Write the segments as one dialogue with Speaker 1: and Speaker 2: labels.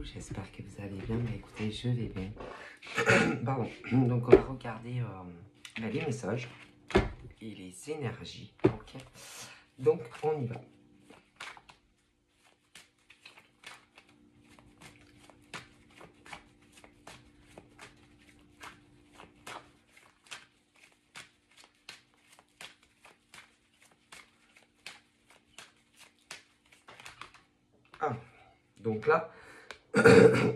Speaker 1: J'espère que vous allez bien, mais écoutez, je vais bien. Pardon. Donc, on va regarder les messages et les énergies. Ok. Donc, on y va. Ah, donc là,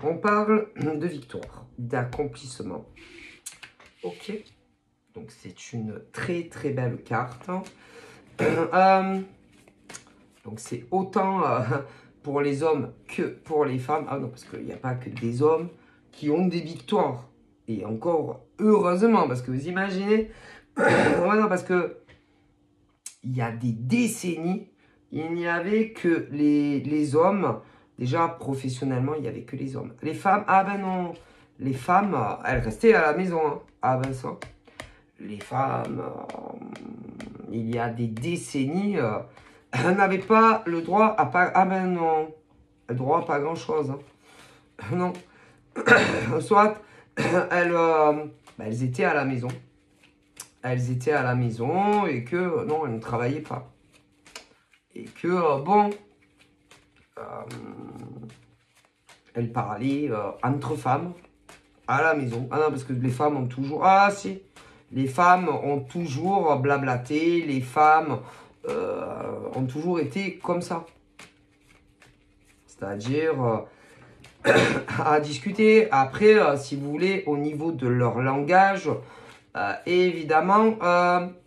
Speaker 1: on parle de victoire, d'accomplissement. Ok. Donc, c'est une très très belle carte. Donc, c'est autant pour les hommes que pour les femmes. Ah non, parce qu'il n'y a pas que des hommes qui ont des victoires. Et encore, heureusement, parce que vous imaginez... ouais, non, parce que il y a des décennies, il n'y avait que les hommes. Déjà, professionnellement, il n'y avait que les hommes. Les femmes, ah ben non. Les femmes, elles restaient à la maison. Hein. Ah ben ça. Les femmes, il y a des décennies, elles n'avaient pas le droit à pas... Ah ben non. Le droit à pas grand-chose. Hein. Non. Soit, elles, elles étaient à la maison. Elles étaient à la maison et que, non, elles ne travaillaient pas. Et que, bon, elles parlaient entre femmes à la maison. Ah non, parce que les femmes ont toujours... Ah si, les femmes ont toujours blablaté, les femmes ont toujours été comme ça. C'est-à-dire à discuter. Après, si vous voulez, au niveau de leur langage, évidemment,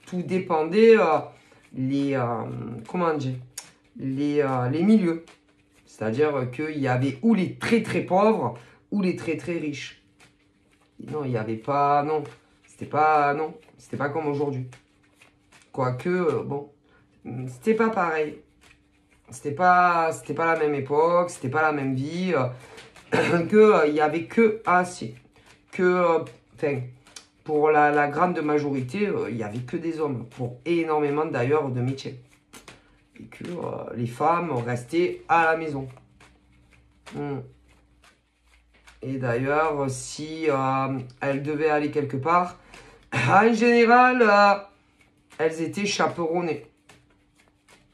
Speaker 1: tout dépendait comment dire, les milieux. C'est-à-dire qu'il y avait ou les très très pauvres ou les très très riches. Non, il n'y avait pas... Non, c'était pas... Non, c'était pas comme aujourd'hui. Quoique, bon, c'était pas pareil. C'était pas la même époque, c'était pas la même vie. Que il y avait que assez. Que, enfin, pour la grande majorité, il n'y avait que des hommes. Pour énormément d'ailleurs de métiers. Et que les femmes restaient à la maison. Et d'ailleurs, si elles devaient aller quelque part, en général, elles étaient chaperonnées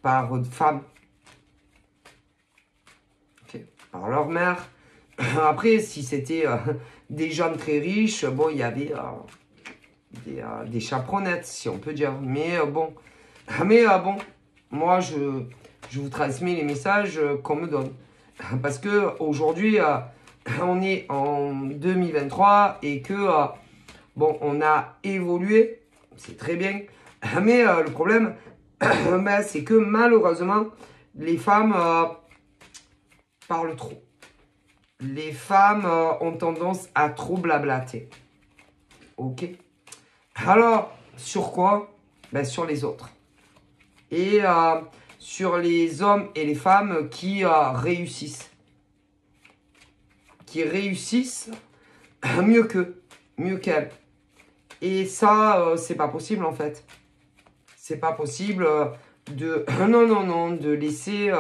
Speaker 1: par femmes. Okay. Par leur mère. Après, si c'était des gens très riches, bon, il y avait des chaperonettes, si on peut dire. Mais bon, moi, je vous transmets les messages qu'on me donne. Parce que aujourd'hui, on est en 2023 et que, bon, on a évolué, c'est très bien. Mais le problème, ben, c'est que malheureusement, les femmes parlent trop. Les femmes ont tendance à trop blablater. Ok? Alors, sur quoi? Ben, sur les autres. Et sur les hommes et les femmes qui réussissent. Qui réussissent mieux qu'eux, mieux qu'elles. Et ça, c'est pas possible en fait. C'est pas possible de... non, de laisser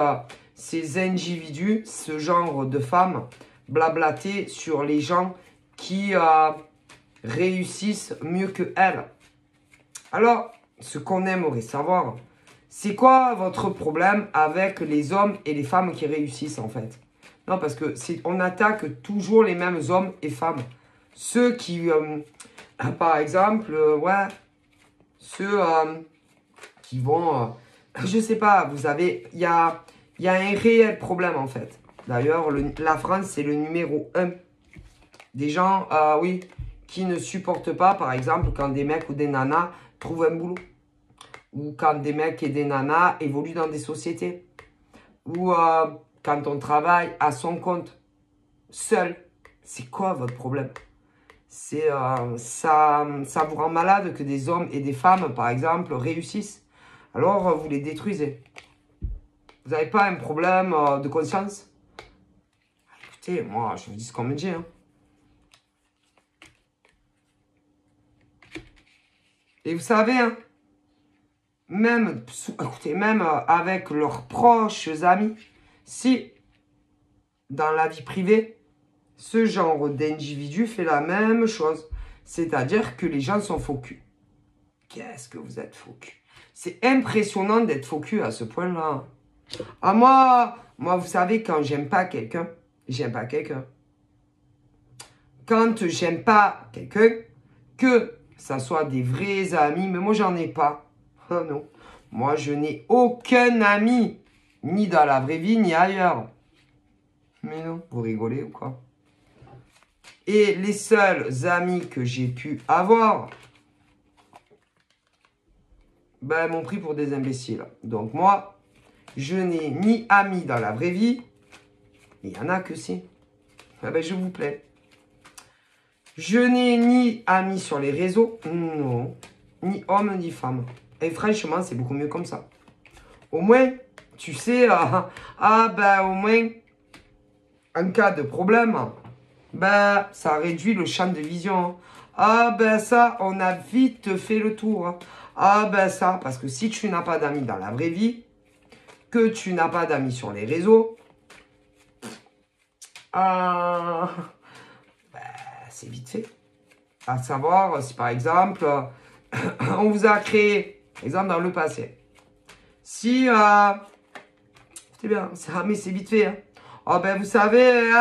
Speaker 1: ces individus, ce genre de femmes, blablater sur les gens qui réussissent mieux que elles. Alors, ce qu'on aimerait savoir, c'est quoi votre problème avec les hommes et les femmes qui réussissent en fait? Non, parce que on attaque toujours les mêmes hommes et femmes. Ceux qui, par exemple, ouais, ceux qui vont, je sais pas, vous avez, il y a un réel problème en fait. D'ailleurs, la France, c'est le numéro 1 des gens, oui, qui ne supportent pas, par exemple, quand des mecs ou des nanas trouvent un boulot. Ou quand des mecs et des nanas évoluent dans des sociétés. Ou quand on travaille à son compte, seul. C'est quoi votre problème? C'est ça vous rend malade que des hommes et des femmes, par exemple, réussissent. Alors, vous les détruisez. Vous n'avez pas un problème de conscience? Écoutez, moi, je vous dis ce qu'on me dit. Hein. Et vous savez, hein, écoutez, même avec leurs proches amis, si dans la vie privée, ce genre d'individu fait la même chose. C'est-à-dire que les gens sont faux cul. Qu'est-ce que vous êtes faux cul? C'est impressionnant d'être faux cul à ce point-là. Ah, moi, vous savez, quand j'aime pas quelqu'un, j'aime pas quelqu'un. Quand j'aime pas quelqu'un, que ça soit des vrais amis, mais moi, j'en ai pas. Ah non. Moi, je n'ai aucun ami, ni dans la vraie vie, ni ailleurs. Mais non, vous rigolez ou quoi? Et les seuls amis que j'ai pu avoir, ben, m'ont pris pour des imbéciles. Donc moi, je n'ai ni amis dans la vraie vie, il y en a que si. Ah ben, je vous plaît. Je n'ai ni amis sur les réseaux, non, ni hommes ni femmes. Et franchement, c'est beaucoup mieux comme ça. Au moins, tu sais, ben au moins, en cas de problème, ben ça réduit le champ de vision. Ah ben ça, on a vite fait le tour. Ah ben ça, parce que si tu n'as pas d'amis dans la vraie vie, que tu n'as pas d'amis sur les réseaux, ben, c'est vite fait. À savoir, si par exemple, on vous a créé, par exemple dans le passé, si, c'est bien, mais c'est vite fait. Hein. Oh ben vous savez,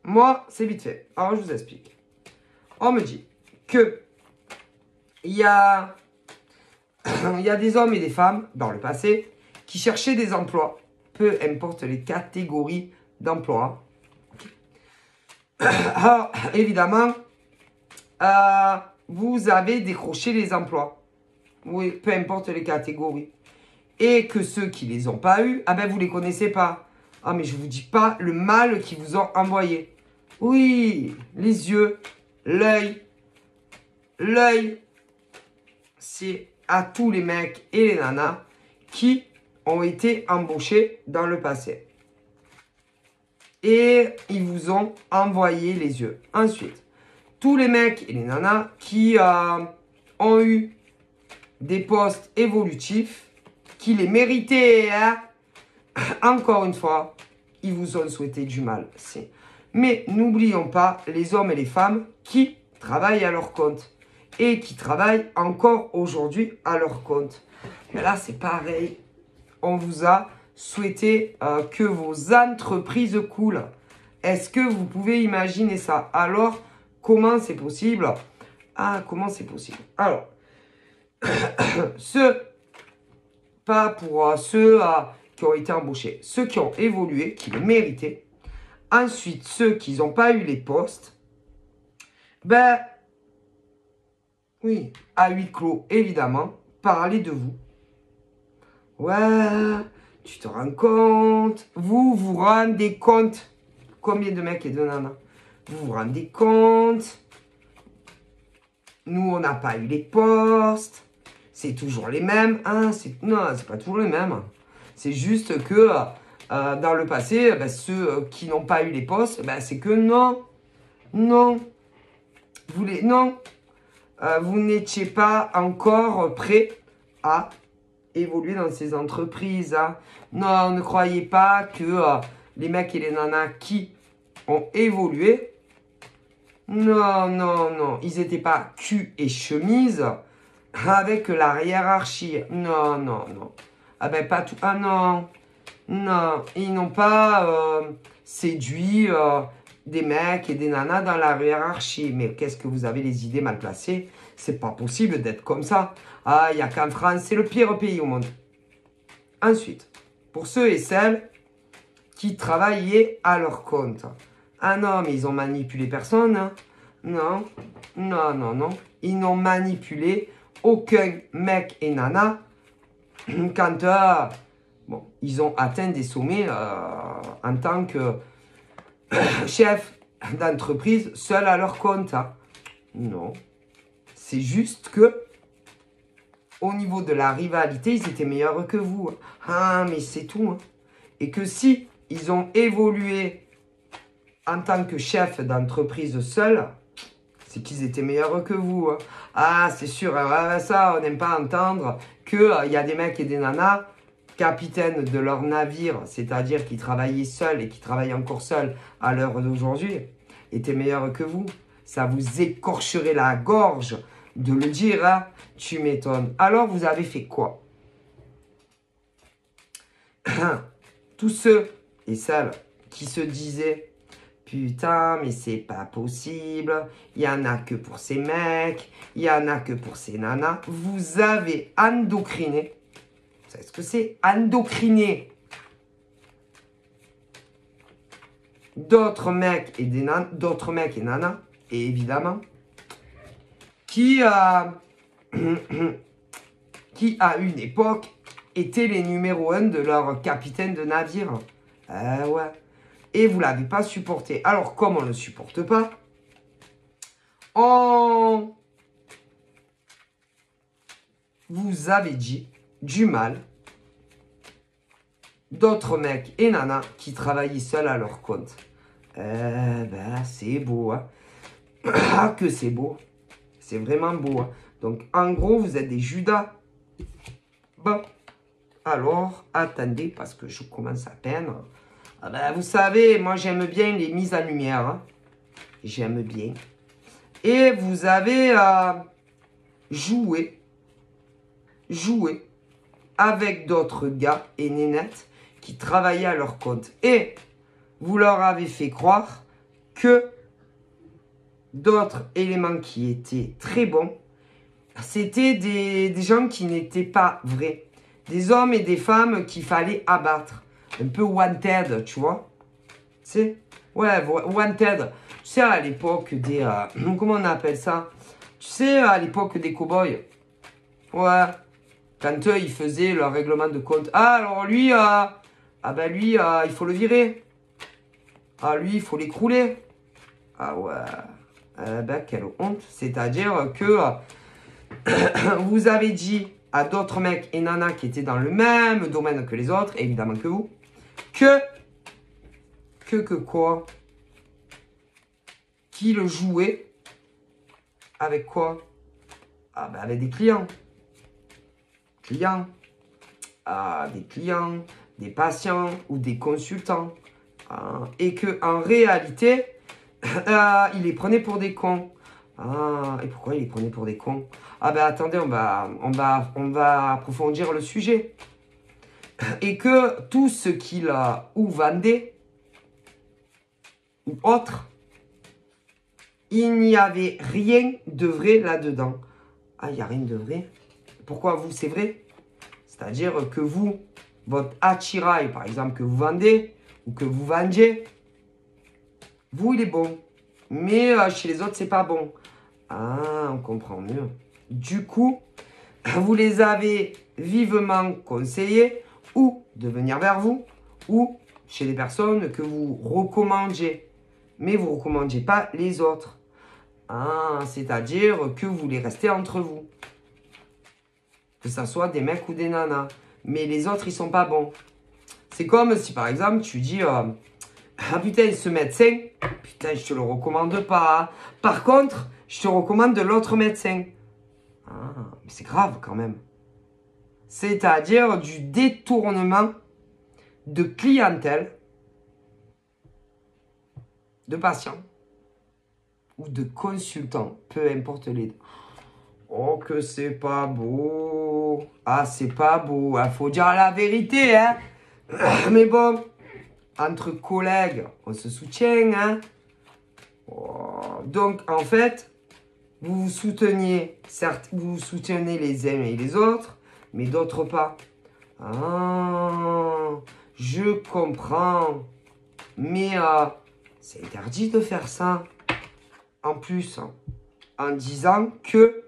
Speaker 1: moi, c'est vite fait. Alors je vous explique. On me dit que il y a des hommes et des femmes dans le passé qui cherchaient des emplois, peu importe les catégories d'emplois. Alors, évidemment, vous avez décroché les emplois. Oui, peu importe les catégories. Et que ceux qui les ont pas eus, ah ben vous les connaissez pas. Ah mais je vous dis pas le mal qu'ils vous ont envoyé. Oui, les yeux, l'œil. L'œil, c'est à tous les mecs et les nanas qui ont été embauchés dans le passé. Et ils vous ont envoyé les yeux. Ensuite, tous les mecs et les nanas qui ont eu des postes évolutifs, qui les méritaient, hein, encore une fois, ils vous ont souhaité du mal. Mais n'oublions pas les hommes et les femmes qui travaillent à leur compte et qui travaillent encore aujourd'hui à leur compte. Mais là, c'est pareil. On vous a souhaité que vos entreprises coulent. Est-ce que vous pouvez imaginer ça? Alors, comment c'est possible? Ah, comment c'est possible? Alors, pas pour ceux qui ont été embauchés, ceux qui ont évolué, qui le méritaient. Ensuite, ceux qui n'ont pas eu les postes, ben, oui, à huis clos, évidemment, parler de vous. Ouais, tu te rends compte? Vous vous rendez compte? Combien de mecs et de nanas? Vous vous rendez compte? Nous, on n'a pas eu les postes. C'est toujours les mêmes. Hein? Non, c'est pas toujours les mêmes. C'est juste que dans le passé, ben, ceux qui n'ont pas eu les postes, ben, c'est que non. Non. Non. Vous n'étiez pas encore prêt à évoluer dans ces entreprises. Hein. Non, ne croyez pas que les mecs et les nanas qui ont évolué, non, non, non, ils n'étaient pas cul et chemise avec la hiérarchie. Non, non, non. Ah ben pas tout. Ah non, non, ils n'ont pas séduit des mecs et des nanas dans la hiérarchie. Mais qu'est-ce que vous avez les idées mal placées? C'est pas possible d'être comme ça. Ah, il n'y a qu'en France, c'est le pire pays au monde. Ensuite, pour ceux et celles qui travaillaient à leur compte. Ah non, mais ils ont manipulé personne. Hein. Non, non, non, non. Ils n'ont manipulé aucun mec et nana quand bon, ils ont atteint des sommets en tant que chef d'entreprise seul à leur compte. Hein. Non. C'est juste que au niveau de la rivalité, ils étaient meilleurs que vous. Ah, mais c'est tout. Hein. Et que si ils ont évolué en tant que chef d'entreprise seul, c'est qu'ils étaient meilleurs que vous. Hein. Ah, c'est sûr. Ça, on n'aime pas entendre qu'il y a des mecs et des nanas capitaine de leur navire, c'est-à-dire qui travaillait seul et qui travaille encore seul à l'heure d'aujourd'hui, était meilleur que vous. Ça vous écorcherait la gorge de le dire, hein? Tu m'étonnes. Alors, vous avez fait quoi? Tous ceux et celles qui se disaient « Putain, mais c'est pas possible, il y en a que pour ces mecs, il y en a que pour ces nanas. » Vous avez endocriné. Vous savez ce que c'est? Endocriner d'autres mecs et d'autres mecs et nanas, et évidemment, qui à une époque étaient les numéros 1 de leur capitaine de navire. Ouais. Et vous ne l'avez pas supporté. Alors, comme on ne le supporte pas, vous avez dit du mal d'autres mecs et nanas qui travaillaient seuls à leur compte. Ben, c'est beau, hein. Ah, que c'est beau. C'est vraiment beau, hein. Donc, en gros, vous êtes des Judas. Bon. Alors, attendez, parce que je commence à peine. Ah ben, vous savez, moi, j'aime bien les mises en lumière. Hein. J'aime bien. Et vous avez joué avec d'autres gars et nénettes qui travaillaient à leur compte. Et vous leur avez fait croire que d'autres éléments qui étaient très bons, c'était des gens qui n'étaient pas vrais. Des hommes et des femmes qu'il fallait abattre. Un peu wanted, tu vois. Tu sais? Ouais, wanted. Tu sais, à l'époque des... comment on appelle ça? Tu sais, à l'époque des cow-boys. Ouais. Quand ils faisaient leur règlement de compte. Ah, alors lui, ben lui, il faut le virer. Ah, lui, il faut l'écrouler. Ah ouais. Ben, quelle honte. C'est-à-dire que vous avez dit à d'autres mecs et nanas qui étaient dans le même domaine que les autres, évidemment que vous, que quoi? Qu'ils jouaient avec quoi? Ah ben avec des clients. Des clients, des patients ou des consultants. Et que en réalité, il les prenait pour des cons. Et pourquoi il les prenait pour des cons? Ah ben attendez, on va approfondir le sujet. Et que tout ce qu'il ou vendait, ou autre, il n'y avait rien de vrai là-dedans. Ah, il n'y a rien de vrai. Pourquoi vous, c'est vrai? C'est-à-dire que vous, votre attirail, par exemple, que vous vendez, ou que vous vendiez, vous, il est bon. Mais chez les autres, c'est pas bon. Ah, on comprend mieux. Du coup, vous les avez vivement conseillés ou de venir vers vous, ou chez des personnes que vous recommandiez. Mais vous ne recommandiez pas les autres. C'est-à-dire que vous voulez rester entre vous. Que ce soit des mecs ou des nanas. Mais les autres, ils sont pas bons. C'est comme si, par exemple, tu dis... ah putain, ce médecin, putain, je te le recommande pas. Hein. Par contre, je te recommande l'autre médecin. Mais c'est grave quand même. C'est-à-dire du détournement de clientèle, de patients ou de consultants, peu importe les deux. Oh, que c'est pas beau. Ah, c'est pas beau. Il faut dire la vérité, hein. Mais bon, entre collègues, on se soutient, hein. Oh, donc, en fait, vous vous souteniez, certes, vous vous soutenez les uns et les autres, mais d'autres pas. Je comprends. Mais c'est interdit de faire ça. En plus, en disant que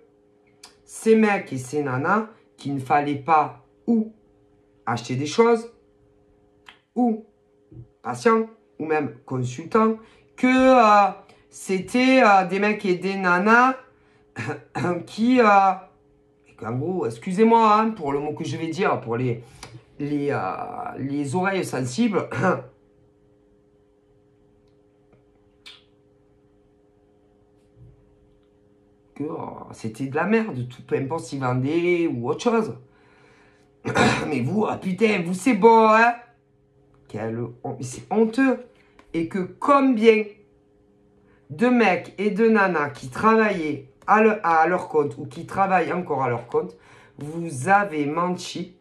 Speaker 1: ces mecs et ces nanas, qu'il ne fallait pas ou acheter des choses, ou patients, ou même consultants, que c'était des mecs et des nanas qui, en gros, excusez-moi hein, pour le mot que je vais dire, pour les oreilles sensibles, que c'était de la merde, tout peu importe s'ils vendaient ou autre chose. Mais vous, ah putain, vous c'est beau, hein? C'est honteux. Et que combien de mecs et de nanas qui travaillaient à leur compte ou qui travaillent encore à leur compte, vous avez menti,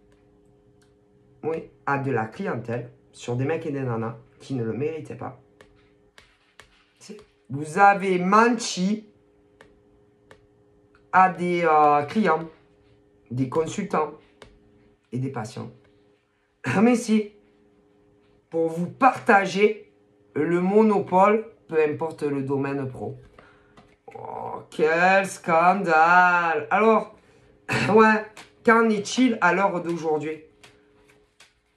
Speaker 1: oui, à de la clientèle sur des mecs et des nanas qui ne le méritaient pas. Vous avez menti à des clients, des consultants et des patients. Mais si, pour vous partager le monopole, peu importe le domaine pro. Oh, quel scandale! Alors, ouais, qu'en est-il à l'heure d'aujourd'hui?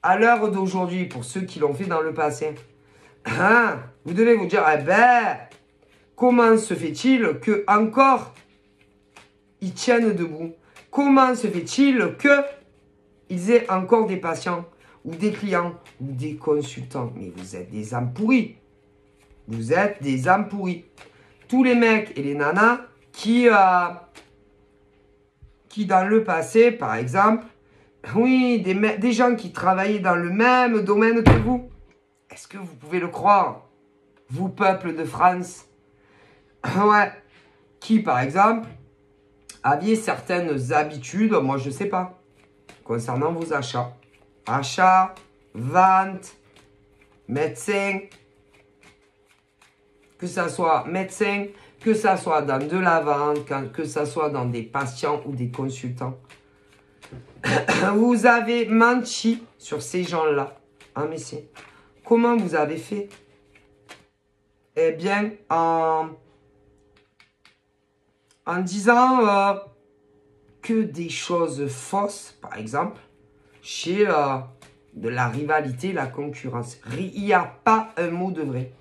Speaker 1: À l'heure d'aujourd'hui, pour ceux qui l'ont fait dans le passé, hein, vous devez vous dire, eh ben, comment se fait-il que encore ils tiennent debout? Comment se fait-il que ils aient encore des patients ou des clients ou des consultants? Mais vous êtes des âmes pourries. Vous êtes des âmes pourries. Tous les mecs et les nanas qui dans le passé, par exemple, oui, des gens qui travaillaient dans le même domaine que vous. Est-ce que vous pouvez le croire? Vous, peuple de France. Ouais. Qui, par exemple, aviez certaines habitudes, moi je sais pas, concernant vos achats. Achats, ventes, médecins. Que ça soit médecin, que ça soit dans de la vente, que ça soit dans des patients ou des consultants. Vous avez menti sur ces gens-là. Ah, mais si. Comment vous avez fait? Eh bien, en disant que des choses fausses, par exemple, chez de la rivalité, la concurrence. Il n'y a pas un mot de vrai.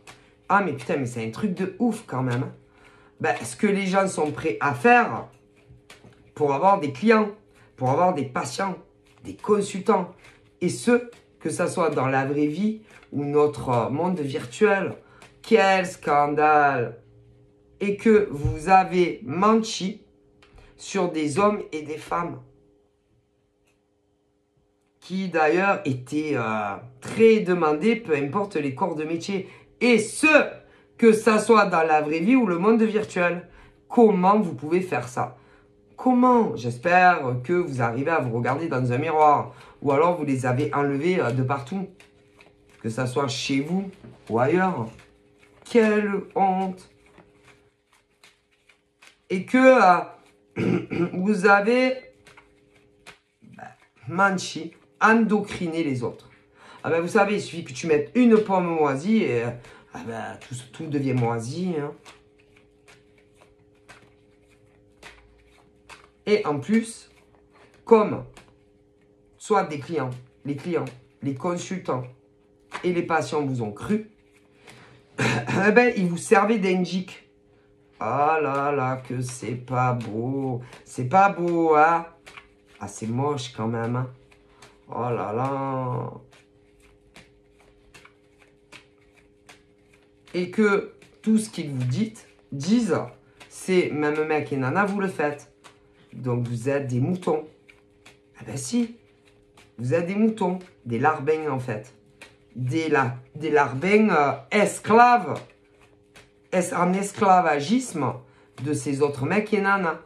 Speaker 1: Ah, mais putain, mais c'est un truc de ouf quand même. Hein. Ben, ce que les gens sont prêts à faire pour avoir des clients, pour avoir des patients, des consultants. Et ce, que ça soit dans la vraie vie ou notre monde virtuel. Quel scandale! Et que vous avez menti sur des hommes et des femmes. Qui d'ailleurs étaient très demandés, peu importe les corps de métier. Et ce, que ça soit dans la vraie vie ou le monde virtuel. Comment vous pouvez faire ça? Comment? J'espère que vous arrivez à vous regarder dans un miroir. Ou alors vous les avez enlevés de partout. Que ça soit chez vous ou ailleurs. Quelle honte! Et que vous avez menti, endocriné les autres. Ah ben vous savez, il suffit que tu mettes une pomme moisie et ah ben, tout devient moisi. Hein. Et en plus, comme soit des clients, les consultants et les patients vous ont cru, eh ben, ils vous servaient d'indic. Ah là là, que c'est pas beau. C'est pas beau, hein. Ah, c'est moche quand même. Hein. Oh là là. Et que tout ce qu'ils vous disent, c'est même mec et nana, vous le faites. Donc vous êtes des moutons. Ah ben si. Vous êtes des moutons. Des larbins en fait. Des larbins esclaves. En esclavagisme de ces autres mecs et nanas.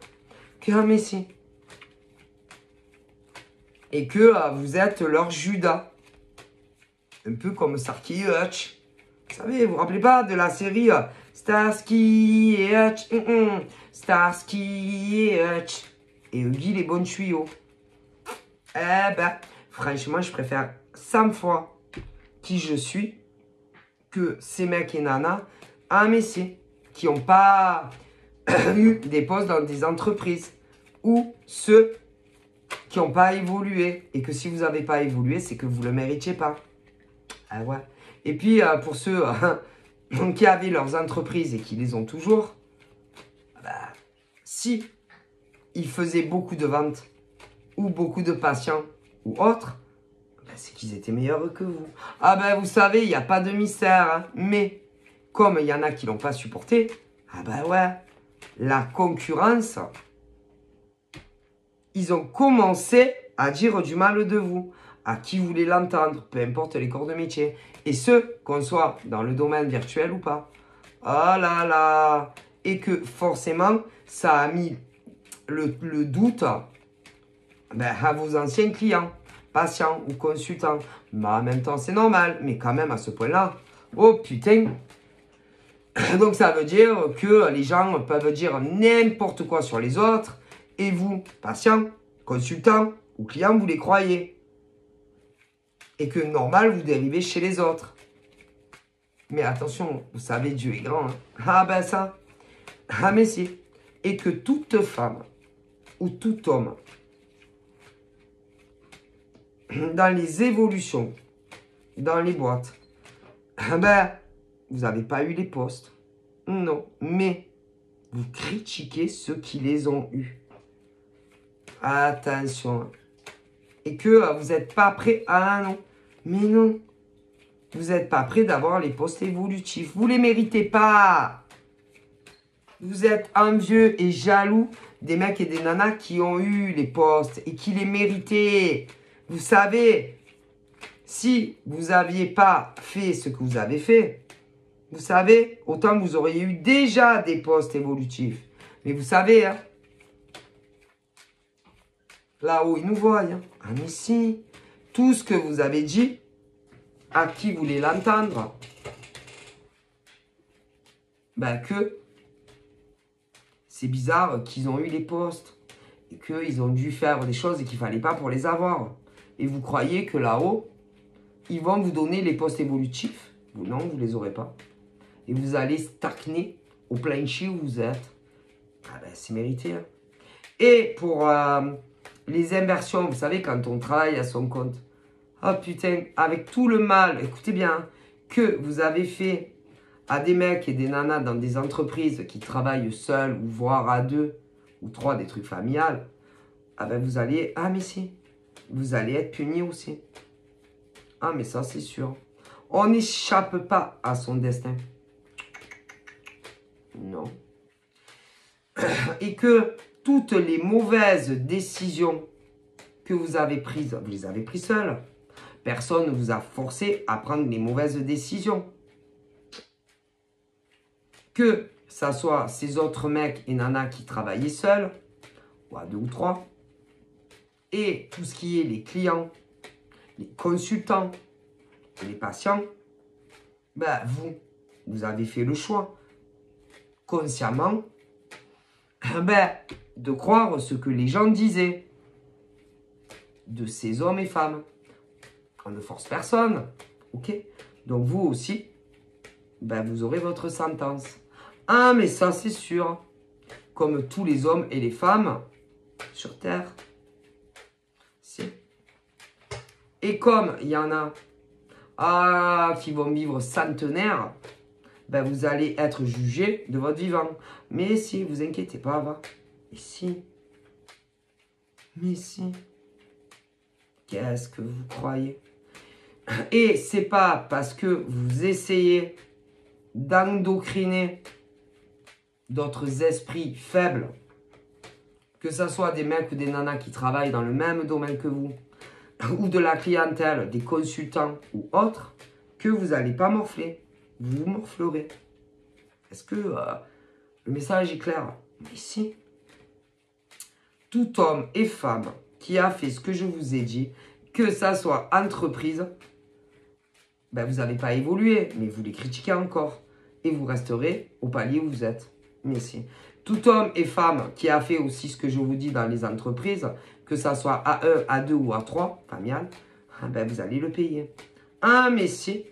Speaker 1: Que mais si. Et que vous êtes leur Judas. Un peu comme Starsky et Hutch. Vous savez, vous vous rappelez pas de la série Starsky et Hutch Starsky et Hutch. Et Huggy les bons tuyaux. Eh ben, franchement, je préfère 100 fois qui je suis que ces mecs et nanas à un messie qui n'ont pas eu des postes dans des entreprises ou ceux qui n'ont pas évolué. Et que si vous n'avez pas évolué, c'est que vous ne le méritiez pas. Ah ouais. Et puis, pour ceux qui avaient leurs entreprises et qui les ont toujours, bah, si ils faisaient beaucoup de ventes ou beaucoup de patients ou autres, bah, c'est qu'ils étaient meilleurs que vous. Ah ben, vous savez, il n'y a pas de mystère. Hein. Mais, comme il y en a qui ne l'ont pas supporté, ah ben ouais, la concurrence, ils ont commencé à dire du mal de vous. à qui vous voulez l'entendre, peu importe les corps de métier. Et ce, qu'on soit dans le domaine virtuel ou pas. Oh là là. Et que forcément, ça a mis le doute à vos anciens clients, patients ou consultants. Mais en même temps, c'est normal, mais quand même à ce point-là. Oh putain. Donc ça veut dire que les gens peuvent dire n'importe quoi sur les autres. Et vous, patients, consultants ou clients, vous les croyez. Et que normal, vous dérivez chez les autres. Mais attention, vous savez, Dieu est grand. Hein. Ah ben ça. Ah mais si. Et que toute femme ou tout homme, dans les évolutions, dans les boîtes, ben, vous n'avez pas eu les postes. Non. Mais vous critiquez ceux qui les ont eus. Attention. Et que vous n'êtes pas prêt. Ah non. Mais non. Vous n'êtes pas prêt d'avoir les postes évolutifs. Vous ne les méritez pas. Vous êtes envieux et jaloux des mecs et des nanas qui ont eu les postes et qui les méritaient. Vous savez, si vous n'aviez pas fait ce que vous avez fait, vous savez, autant vous auriez eu déjà des postes évolutifs. Mais vous savez, hein, là-haut, ils nous voient. Hein. Ah mais si, tout ce que vous avez dit, à qui voulait l'entendre, ben que c'est bizarre qu'ils ont eu les postes et qu'ils ont dû faire des choses et qu'il ne fallait pas pour les avoir. Et vous croyez que là-haut, ils vont vous donner les postes évolutifs? Non, vous ne les aurez pas. Et vous allez stagner au plancher où vous êtes. Ah ben, c'est mérité. Hein. Et pour les inversions, vous savez, quand on travaille à son compte, oh putain, avec tout le mal, écoutez bien, hein, que vous avez fait à des mecs et des nanas dans des entreprises qui travaillent seuls ou voire à 2 ou 3, des trucs familiales, ah ben vous allez, ah mais si, vous allez être puni aussi. Ah mais ça c'est sûr. On n'échappe pas à son destin. Non. Et que toutes les mauvaises décisions que vous avez prises, vous les avez prises seules. Personne ne vous a forcé à prendre les mauvaises décisions. Que ça soit ces autres mecs et nanas qui travaillaient seuls, ou à 2 ou 3, et tout ce qui est les clients, les consultants et les patients, ben vous avez fait le choix, consciemment, ben, de croire ce que les gens disaient de ces hommes et femmes. On ne force personne, ok? Donc vous aussi, ben, vous aurez votre sentence. Ah, mais ça c'est sûr, comme tous les hommes et les femmes sur Terre. Si. Et comme il y en a qui vont vivre centenaires, ben vous allez être jugé de votre vivant. Mais si, vous inquiétez pas, va. Mais si. Mais si. Qu'est-ce que vous croyez? Et c'est pas parce que vous essayez d'endocriner d'autres esprits faibles, que ce soit des mecs ou des nanas qui travaillent dans le même domaine que vous, ou de la clientèle, des consultants ou autres, que vous n'allez pas morfler. Vous morflerez. Est-ce que le message est clair? Mais si. Tout homme et femme qui a fait ce que je vous ai dit, que ça soit entreprise, ben vous n'avez pas évolué, mais vous les critiquez encore. Et vous resterez au palier où vous êtes. Mais si. Tout homme et femme qui a fait aussi ce que je vous dis dans les entreprises, que ça soit A1, A2 ou A3, familial, ben vous allez le payer. Ah, mais si.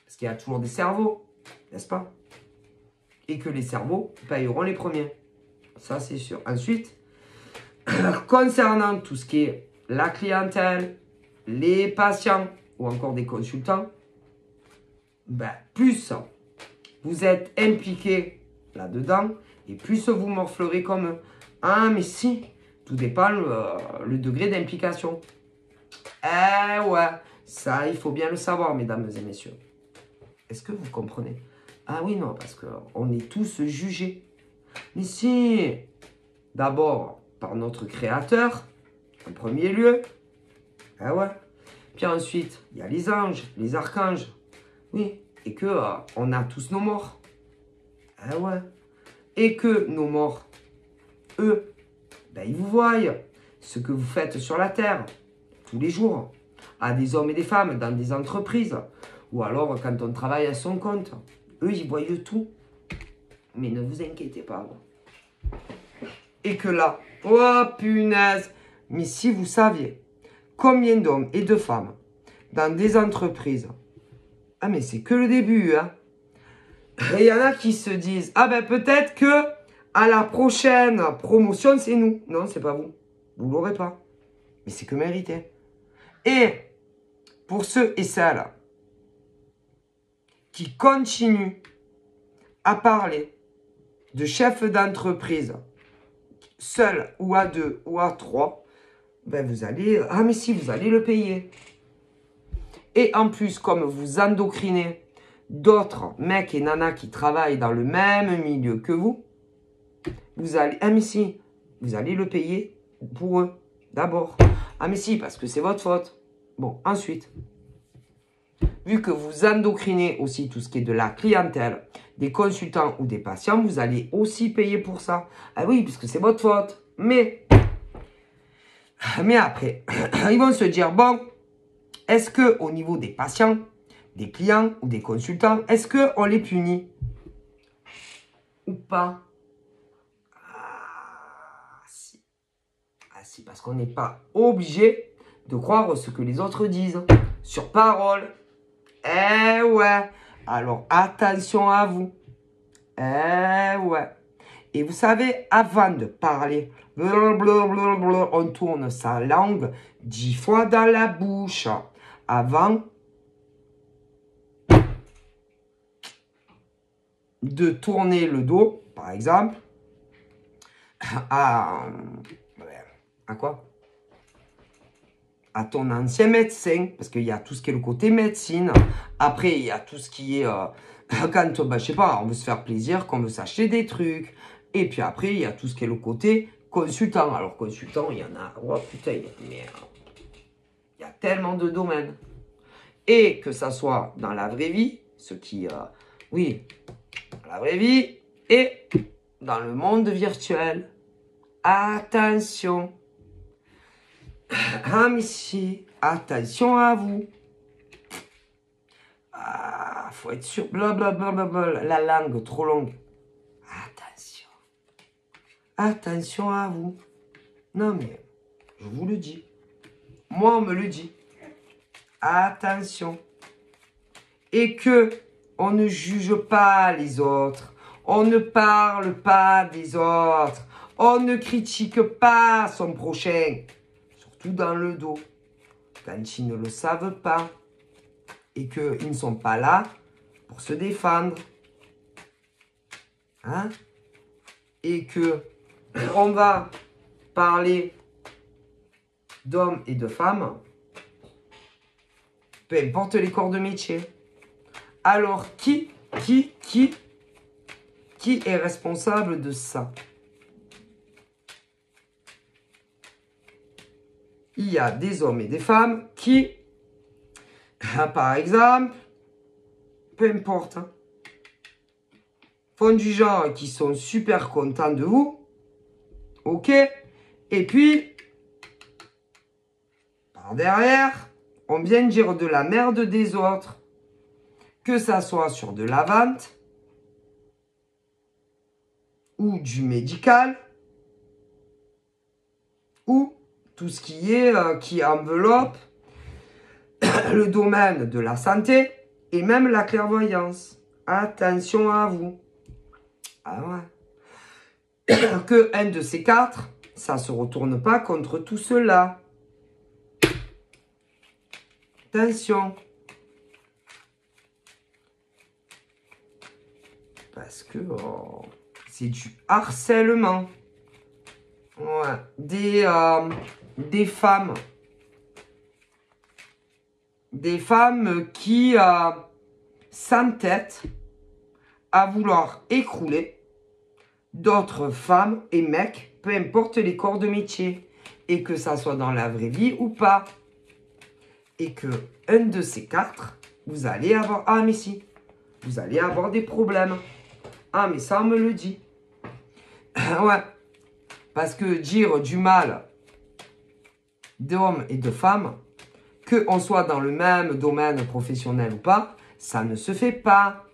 Speaker 1: Parce qu'il y a toujours des cerveaux, n'est-ce pas? Et que les cerveaux payeront les premiers. Ça, c'est sûr. Ensuite, concernant tout ce qui est la clientèle, les patients ou encore des consultants, ben, plus vous êtes impliqué là-dedans et plus vous morflerez comme eux. Ah, mais si, tout dépend le degré d'implication. Eh ouais, ça, il faut bien le savoir, mesdames et messieurs. Est-ce que vous comprenez? Ah oui, non, parce qu'on est tous jugés. Mais si, d'abord, par notre créateur, en premier lieu, Ah ouais. Puis ensuite, il y a les anges, les archanges. Oui. Et que on a tous nos morts. Ah ouais. Et que nos morts, eux, ben, ils vous voient ce que vous faites sur la terre, tous les jours, à des hommes et des femmes, dans des entreprises, ou alors quand on travaille à son compte. Eux, ils voient tout. Mais ne vous inquiétez pas. Et que là, oh punaise, mais si vous saviez combien d'hommes et de femmes dans des entreprises, ah mais c'est que le début, hein. Et il y en a qui se disent, ah ben peut-être que à la prochaine promotion, c'est nous. Non, c'est pas vous. Vous l'aurez pas. Mais c'est que mérité. Et pour ceux et celles qui continuent à parler de chefs d'entreprise, seul ou à deux ou à trois, ben vous allez, ah mais si, vous allez le payer. Et en plus, comme vous endocrinez d'autres mecs et nanas qui travaillent dans le même milieu que vous allez, ah mais si, vous allez le payer pour eux, d'abord. Ah mais si, parce que c'est votre faute. Bon, ensuite, vu que vous endocrinez aussi tout ce qui est de la clientèle, des consultants ou des patients, vous allez aussi payer pour ça. Ah oui, puisque c'est votre faute. Mais après, ils vont se dire, bon, est-ce que au niveau des patients, des clients ou des consultants, est-ce qu'on les punit ou pas? Ah si. Ah si, parce qu'on n'est pas obligé de croire ce que les autres disent. Sur parole. Eh ouais. Alors attention à vous. Eh ouais. Et vous savez, avant de parler, blablabla, on tourne sa langue 10 fois dans la bouche. Avant de tourner le dos, par exemple, à quoi? À ton ancien médecin, parce qu'il y a tout ce qui est le côté médecine. Après, il y a tout ce qui est, quand, bah, je sais pas, on veut se faire plaisir, qu'on veut s'acheter des trucs. Et puis après, il y a tout ce qui est le côté consultant. Alors, consultant, il y en a, oh putain, mais il y a tellement de domaines. Et que ça soit dans la vraie vie, ce qui, oui, dans la vraie vie, et dans le monde virtuel. Attention. Ah, mais si, attention à vous. Ah, faut être sûr. Blablabla, la langue trop longue. Attention. Attention à vous. Non, mais je vous le dis. Moi, on me le dit. Attention. Et que on ne juge pas les autres. On ne parle pas des autres. On ne critique pas son prochain. Surtout dans le dos. Quand ils ne le savent pas. Et qu'ils ne sont pas là pour se défendre. Hein? Et que on va parler d'hommes et de femmes. Peu importe les corps de métier. Alors, qui est responsable de ça? Il y a des hommes et des femmes qui, par exemple, peu importe, hein, font du genre qui sont super contents de vous. Ok? Et puis, par derrière, on vient dire de la merde des autres. Que ça soit sur de la vente ou du médical ou tout ce qui enveloppe le domaine de la santé et même la clairvoyance. Attention à vous. Ah ouais. Que un de ces quatre, ça ne se retourne pas contre tout cela. Attention. Parce que c'est du harcèlement. Ouais. Des femmes. Des femmes qui s'entêtent à vouloir écrouler d'autres femmes et mecs, peu importe les corps de métier. Et que ça soit dans la vraie vie ou pas. Et que un de ces quatre, vous allez avoir... Ah, mais si, vous allez avoir des problèmes. Ah, mais ça, on me le dit. Ouais. Parce que dire du mal d'hommes et de femmes, qu'on soit dans le même domaine professionnel ou pas, ça ne se fait pas.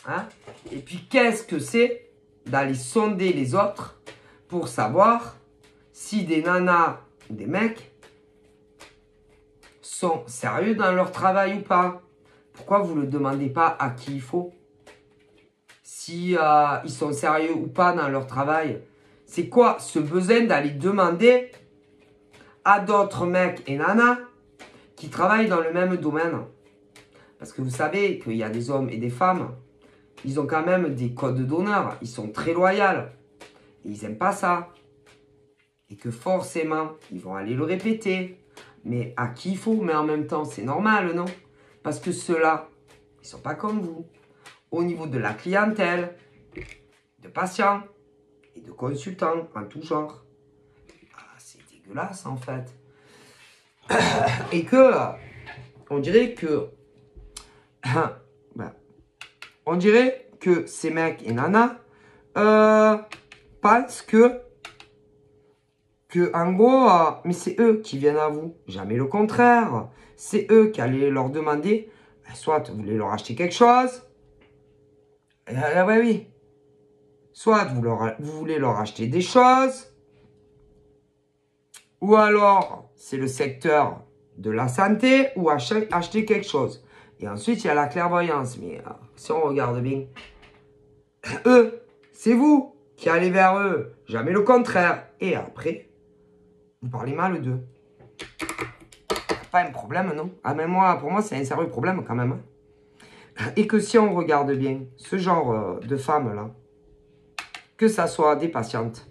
Speaker 1: Hein? Et puis, qu'est-ce que c'est d'aller sonder les autres pour savoir si des nanas ou des mecs sont sérieux dans leur travail ou pas? Pourquoi vous ne le demandez pas à qui il faut? Si ils sont sérieux ou pas dans leur travail. C'est quoi ce besoin d'aller demander à d'autres mecs et nanas qui travaillent dans le même domaine? Parce que vous savez qu'il y a des hommes et des femmes, ils ont quand même des codes d'honneur, ils sont très loyaux. Et ils n'aiment pas ça. Et que forcément, ils vont aller le répéter. Mais à qui il faut? Mais en même temps, c'est normal, non? Parce que ceux-là, ils ne sont pas comme vous. Au niveau de la clientèle, de patients et de consultants en tout genre. Ah, c'est dégueulasse en fait. Et que, on dirait que, on dirait que ces mecs et nanas pensent que en gros, mais c'est eux qui viennent à vous. Jamais le contraire. C'est eux qui allaient leur demander, soit vous voulez leur acheter quelque chose. Ouais, oui. Soit vous voulez leur acheter des choses. Ou alors, c'est le secteur de la santé ou acheter quelque chose. Et ensuite, il y a la clairvoyance. Mais si on regarde bien, eux, c'est vous qui allez vers eux. Jamais le contraire. Et après, vous parlez mal d'eux. Pas un problème, non? Ah, mais moi, pour moi, c'est un sérieux problème quand même. Et que si on regarde bien, ce genre de femmes-là, que ça soit des patientes,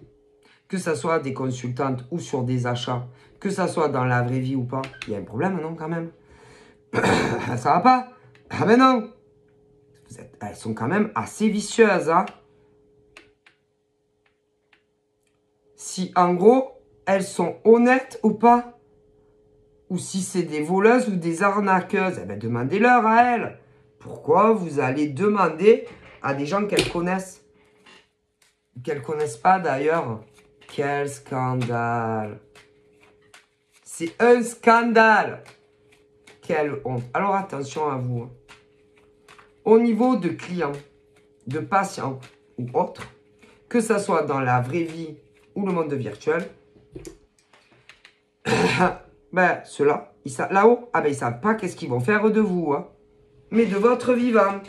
Speaker 1: que ça soit des consultantes ou sur des achats, que ça soit dans la vraie vie ou pas, il y a un problème, non, quand même? Ça va pas? Ah ben non! Elles sont quand même assez vicieuses, hein? Si, en gros, elles sont honnêtes ou pas? Ou si c'est des voleuses ou des arnaqueuses, eh ben demandez-leur à elles. Pourquoi vous allez demander à des gens qu'elles connaissent? Qu'elles ne connaissent pas d'ailleurs. Quel scandale! C'est un scandale! Quelle honte! Alors attention à vous. Au niveau de clients, de patients ou autres, que ce soit dans la vraie vie ou le monde virtuel, ben ceux-là, là-haut, ah ben ils ne savent pas qu'est-ce qu'ils vont faire de vous, hein, mais de votre vivant.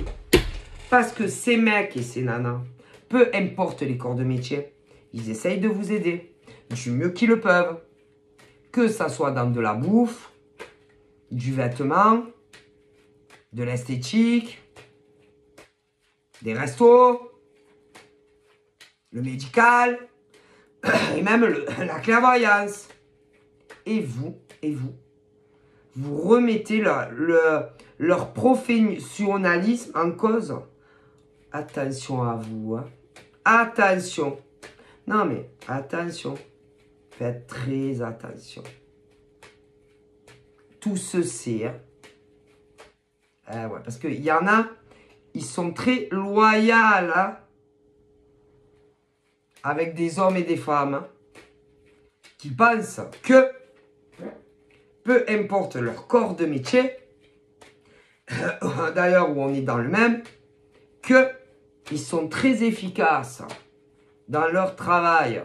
Speaker 1: Parce que ces mecs et ces nanas, peu importe les corps de métier, ils essayent de vous aider du mieux qu'ils le peuvent. Que ça soit dans de la bouffe, du vêtement, de l'esthétique, des restos, le médical, et même la clairvoyance. Et vous, vous remettez leur professionnalisme en cause. Attention à vous, hein. Attention. Non mais, attention. Faites très attention. Tout se sait, hein. Ouais, parce qu'il y en a, ils sont très loyaux, hein, avec des hommes et des femmes, hein, qui pensent que, peu importe leur corps de métier, d'ailleurs où on est dans le même, qu'ils sont très efficaces dans leur travail.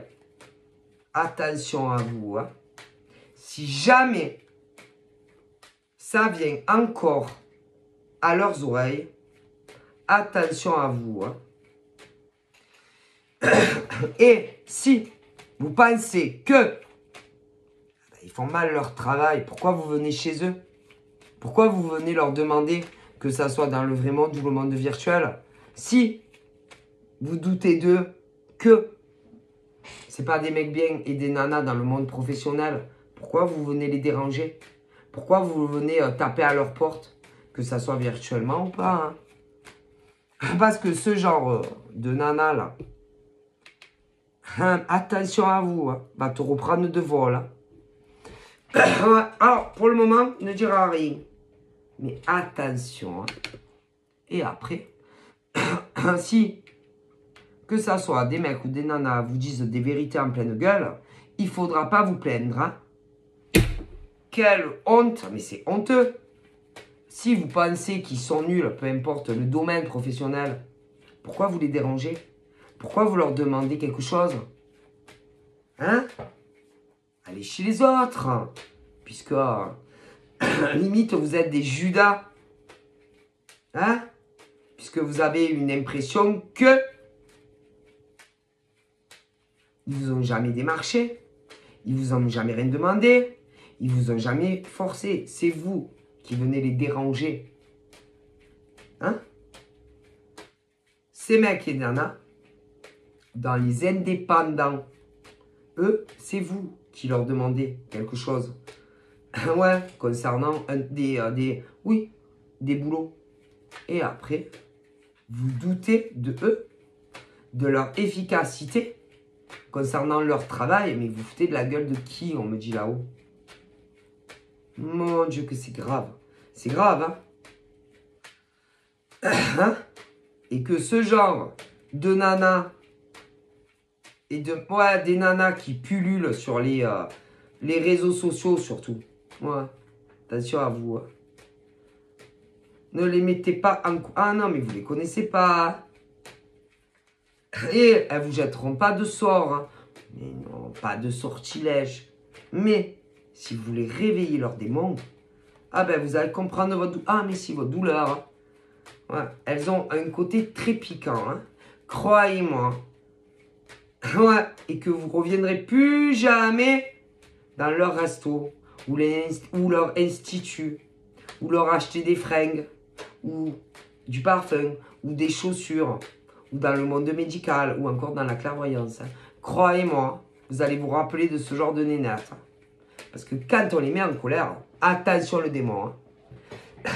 Speaker 1: Attention à vous, hein. Si jamais ça vient encore à leurs oreilles, attention à vous, hein. Et si vous pensez que ils font mal leur travail, pourquoi vous venez chez eux? Pourquoi vous venez leur demander, que ça soit dans le vrai monde ou le monde virtuel? Si vous doutez d'eux, que c'est pas des mecs bien et des nanas dans le monde professionnel, pourquoi vous venez les déranger? Pourquoi vous venez taper à leur porte? Que ça soit virtuellement ou pas, hein? Parce que ce genre de nana là, attention à vous, hein, va te reprendre de vol, hein. Alors, pour le moment, ne dira rien. Mais attention. Hein. Et après, si, que ça soit des mecs ou des nanas vous disent des vérités en pleine gueule, il ne faudra pas vous plaindre. Hein. Quelle honte. Mais c'est honteux. Si vous pensez qu'ils sont nuls, peu importe le domaine professionnel, pourquoi vous les dérangez? Pourquoi vous leur demandez quelque chose? Hein? Allez chez les autres. Puisque, limite, vous êtes des Judas. Hein? Puisque vous avez une impression que ils vous ont jamais démarché. Ils vous ont jamais rien demandé. Ils vous ont jamais forcé. C'est vous qui venez les déranger. Hein? Ces mecs et nanas, dans les indépendants, eux, c'est vous qui leur demandez quelque chose. Ouais, concernant des boulots. Et après, vous doutez de eux, de leur efficacité concernant leur travail. Mais vous foutez de la gueule de qui, on me dit là-haut? Mon Dieu, que c'est grave. C'est grave, hein? Et que ce genre de nanas et des nanas qui pullulent sur les réseaux sociaux surtout. Ouais, attention à vous. Hein. Ne les mettez pas en... Ah non, mais vous les connaissez pas. Et elles vous jetteront pas de sort. Hein. Mais non, pas de sortilège. Mais si vous les réveillez leurs démons, ah ben vous allez comprendre votre... Ah mais si, votre douleur. Hein. Ouais, elles ont un côté très piquant. Hein. Croyez-moi. Ouais, et que vous reviendrez plus jamais dans leur resto ou leur institut ou leur acheter des fringues ou du parfum ou des chaussures ou dans le monde médical ou encore dans la clairvoyance. Hein. Croyez-moi, vous allez vous rappeler de ce genre de nénettes. Parce que quand on les met en colère, attention le démon. Hein.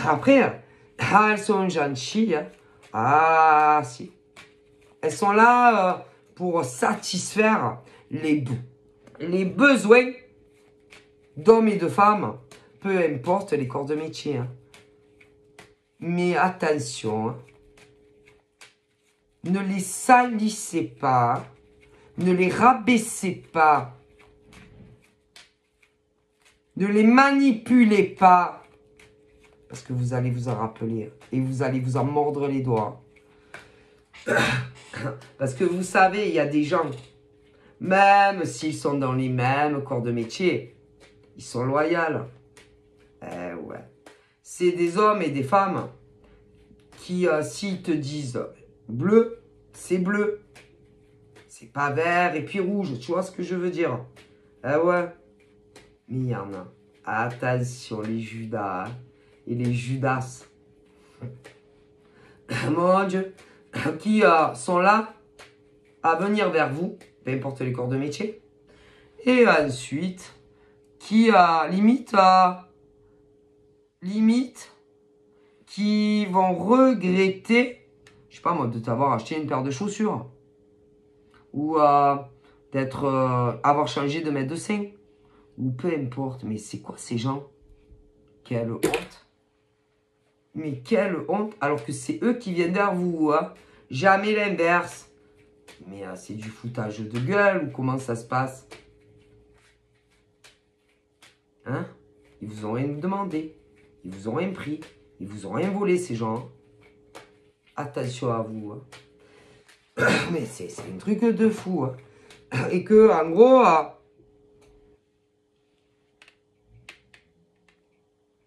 Speaker 1: Après, elles sont gentilles. Hein. Ah si. Elles sont là... pour satisfaire les besoins d'hommes et de femmes, peu importe les corps de métier. Hein. Mais attention, hein. Ne les salissez pas, ne les rabaissez pas, ne les manipulez pas, parce que vous allez vous en rappeler et vous allez vous en mordre les doigts. Parce que vous savez, il y a des gens, même s'ils sont dans les mêmes corps de métier, ils sont loyaux. Eh ouais. C'est des hommes et des femmes qui, s'ils te disent bleu, c'est bleu. C'est pas vert et puis rouge, tu vois ce que je veux dire? Eh ouais. Mais il y en a. Attention, les Judas et les Judas. Mon Dieu. Qui sont là à venir vers vous, peu importe les corps de métier, et ensuite qui limite qui vont regretter, je sais pas moi, de t'avoir acheté une paire de chaussures ou d'être avoir changé de médecin ou peu importe. Mais c'est quoi ces gens? Quelle honte! Mais quelle honte, alors que c'est eux qui viennent vers vous, hein. Jamais l'inverse. Mais c'est du foutage de gueule ou comment ça se passe? Hein? Ils vous ont rien demandé. Ils vous ont rien pris. Ils vous ont rien volé, ces gens. Attention à vous. Hein. Mais c'est un truc de fou. Hein. Et que, en gros...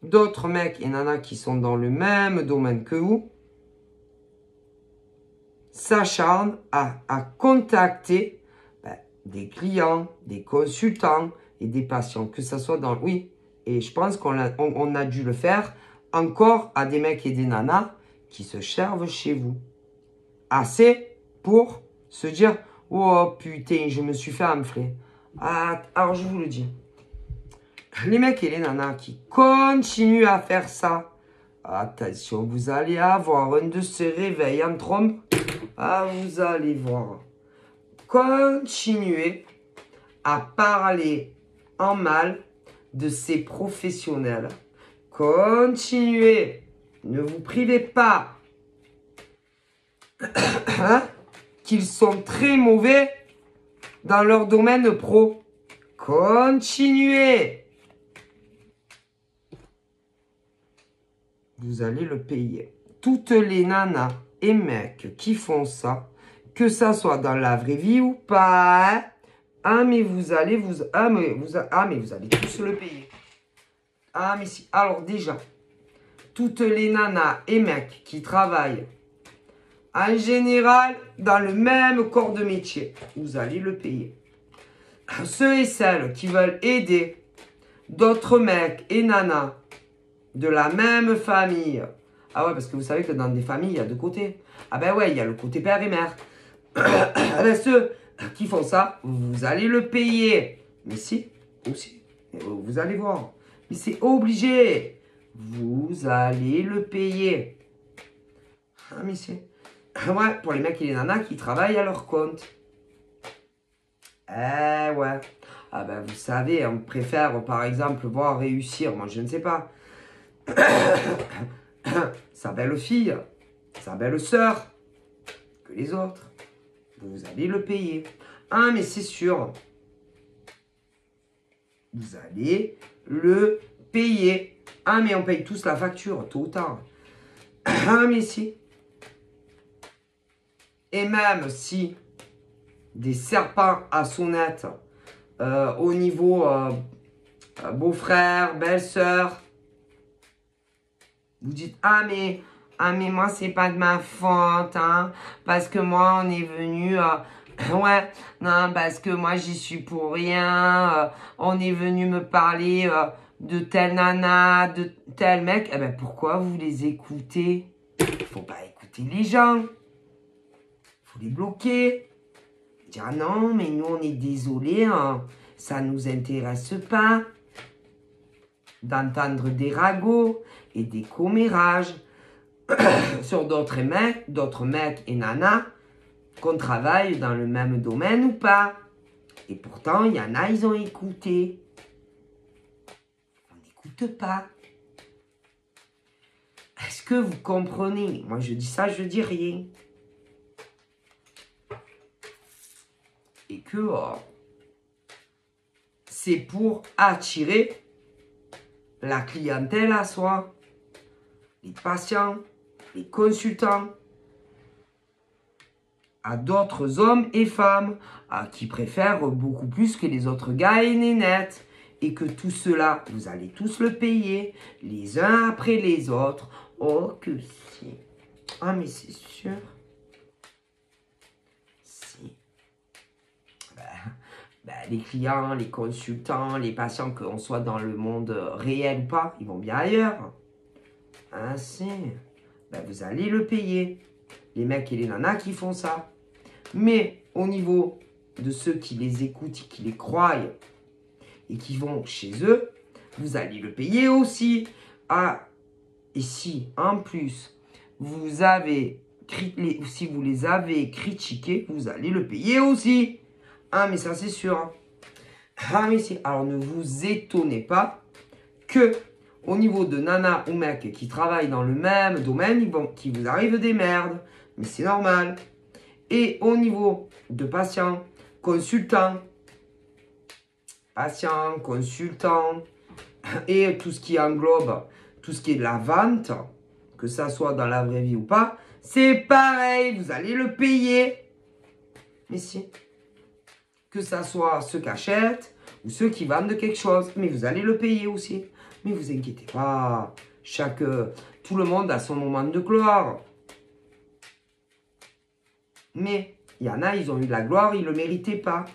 Speaker 1: d'autres mecs et nanas qui sont dans le même domaine que vous s'acharnent à contacter des clients, des consultants et des patients, que ce soit dans... Oui, et je pense qu'on a dû le faire encore à des mecs et des nanas qui se servent chez vous. Assez pour se dire, oh putain, je me suis fait enfler. Ah, alors je vous le dis. Les mecs et les nanas qui continuent à faire ça, attention, vous allez avoir un de ces réveils en trompe. Ah, vous allez voir. Continuez à parler en mal de ces professionnels. Continuez. Ne vous privez pas. Hein? Qu'ils sont très mauvais dans leur domaine pro. Continuez. Vous allez le payer. Toutes les nanas et mecs qui font ça, que ça soit dans la vraie vie ou pas, hein? Ah mais vous allez vous allez tous le payer. Ah mais si. Alors déjà, toutes les nanas et mecs qui travaillent en général dans le même corps de métier, vous allez le payer. Ceux et celles qui veulent aider d'autres mecs et nanas de la même famille. Ah ouais, parce que vous savez que dans des familles, il y a deux côtés. Ah ben ouais, il y a le côté père et mère. Ah ben ceux qui font ça, vous allez le payer. Mais si, aussi, vous allez voir. Mais c'est obligé. Vous allez le payer. Ah mais si. Ouais, pour les mecs et les nanas qui travaillent à leur compte. Eh ouais. Ah ben vous savez, on préfère par exemple voir réussir, moi je ne sais pas, sa belle-fille, sa belle-sœur, que les autres. Vous allez le payer. Ah mais c'est sûr. Vous allez le payer. Ah mais on paye tous la facture, tôt ou tard. Ah mais si. Et même si des serpents à sonnette au niveau beau-frère, belle-sœur, vous dites ah mais moi c'est pas de ma faute, hein, parce que moi on est venu ouais, non, parce que moi j'y suis pour rien, on est venu me parler de telle nana, de tel mec. Eh ben pourquoi vous les écoutez? Faut pas écouter les gens, faut les bloquer, dire ah non mais nous on est désolé, hein, ça nous intéresse pas d'entendre des ragots et des commérages sur d'autres mecs et nanas qu'on travaille dans le même domaine ou pas. Et pourtant, il y en a, ils ont écouté. On n'écoute pas. Est-ce que vous comprenez? Moi, je dis ça, je dis rien. Et que c'est pour attirer la clientèle à soi, les patients, les consultants, à d'autres hommes et femmes qui préfèrent beaucoup plus que les autres gars et nénettes. Et que tout cela, vous allez tous le payer, les uns après les autres. Oh que si. Ah mais c'est sûr. Si. Les clients, les consultants, les patients, qu'on soit dans le monde réel ou pas, ils vont bien ailleurs. Ah si. Vous allez le payer. Les mecs et les nanas qui font ça. Mais au niveau de ceux qui les écoutent, qui les croient et qui vont chez eux, vous allez le payer aussi. Ah, et si en plus si vous les avez critiqués, vous allez le payer aussi. Ah mais ça c'est sûr. Hein. Ah mais c'est. Alors ne vous étonnez pas que au niveau de nana ou mec qui travaillent dans le même domaine, qu'il vous arrive des merdes. Mais c'est normal. Et au niveau de patients, consultants, et tout ce qui englobe, tout ce qui est de la vente, que ça soit dans la vraie vie ou pas, c'est pareil, vous allez le payer. Mais si. Que ça soit ceux qui achètent ou ceux qui vendent quelque chose, mais vous allez le payer aussi. Mais vous inquiétez pas, tout le monde a son moment de gloire. Mais il y en a, ils ont eu de la gloire, ils ne le méritaient pas.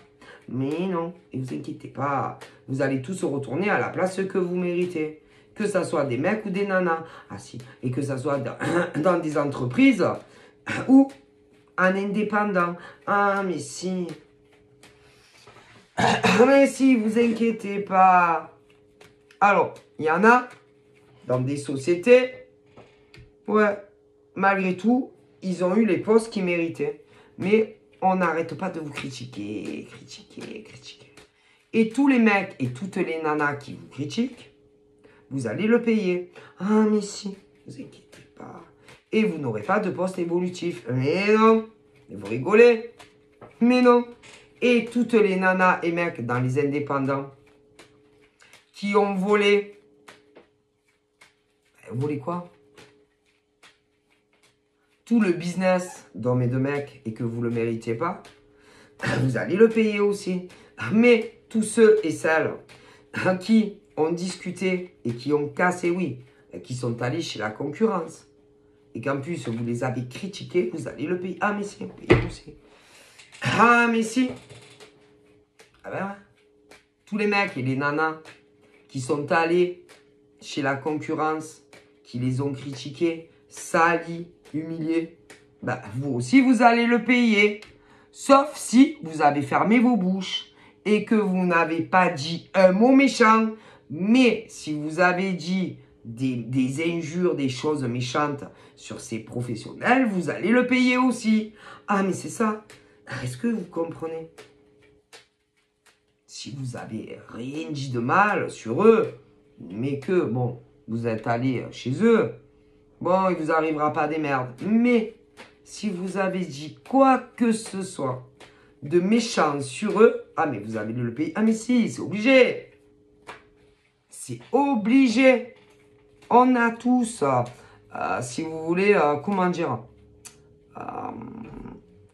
Speaker 1: Mais non, et vous inquiétez pas, vous allez tous retourner à la place que vous méritez. Que ça soit des mecs ou des nanas. Ah si, et que ça soit dans des entreprises ou en indépendant. Ah mais si. Mais si, vous inquiétez pas. Alors, il y en a dans des sociétés, ouais, malgré tout, ils ont eu les postes qu'ils méritaient. Mais on n'arrête pas de vous critiquer. Et tous les mecs et toutes les nanas qui vous critiquent, vous allez le payer. Ah, mais si, vous inquiétez pas. Et vous n'aurez pas de poste évolutif. Mais non, mais vous rigolez. Mais non. Et toutes les nanas et mecs dans les indépendants qui ont volé. Volé quoi? Tout le business d'hommes et de mecs et que vous ne le méritez pas, vous allez le payer aussi. Mais tous ceux et celles qui ont discuté et qui ont cassé, oui, et qui sont allés chez la concurrence, et qu'en plus vous les avez critiqués, vous allez le payer. Ah mais si, vous payez aussi. Ah mais si. Ah ben ouais. Tous les mecs et les nanas qui sont allés chez la concurrence, qui les ont critiqués, salis, humiliés, bah, vous aussi vous allez le payer. Sauf si vous avez fermé vos bouches et que vous n'avez pas dit un mot méchant. Mais si vous avez dit des injures, des choses méchantes sur ces professionnels, vous allez le payer aussi. Ah mais c'est ça. Est-ce que vous comprenez? Si vous avez rien dit de mal sur eux, mais que, bon, vous êtes allé chez eux, bon, il vous arrivera pas des merdes. Mais si vous avez dit quoi que ce soit de méchant sur eux, ah, mais vous allez le payer. Ah, mais si, c'est obligé. C'est obligé. On a tous, si vous voulez, comment dire,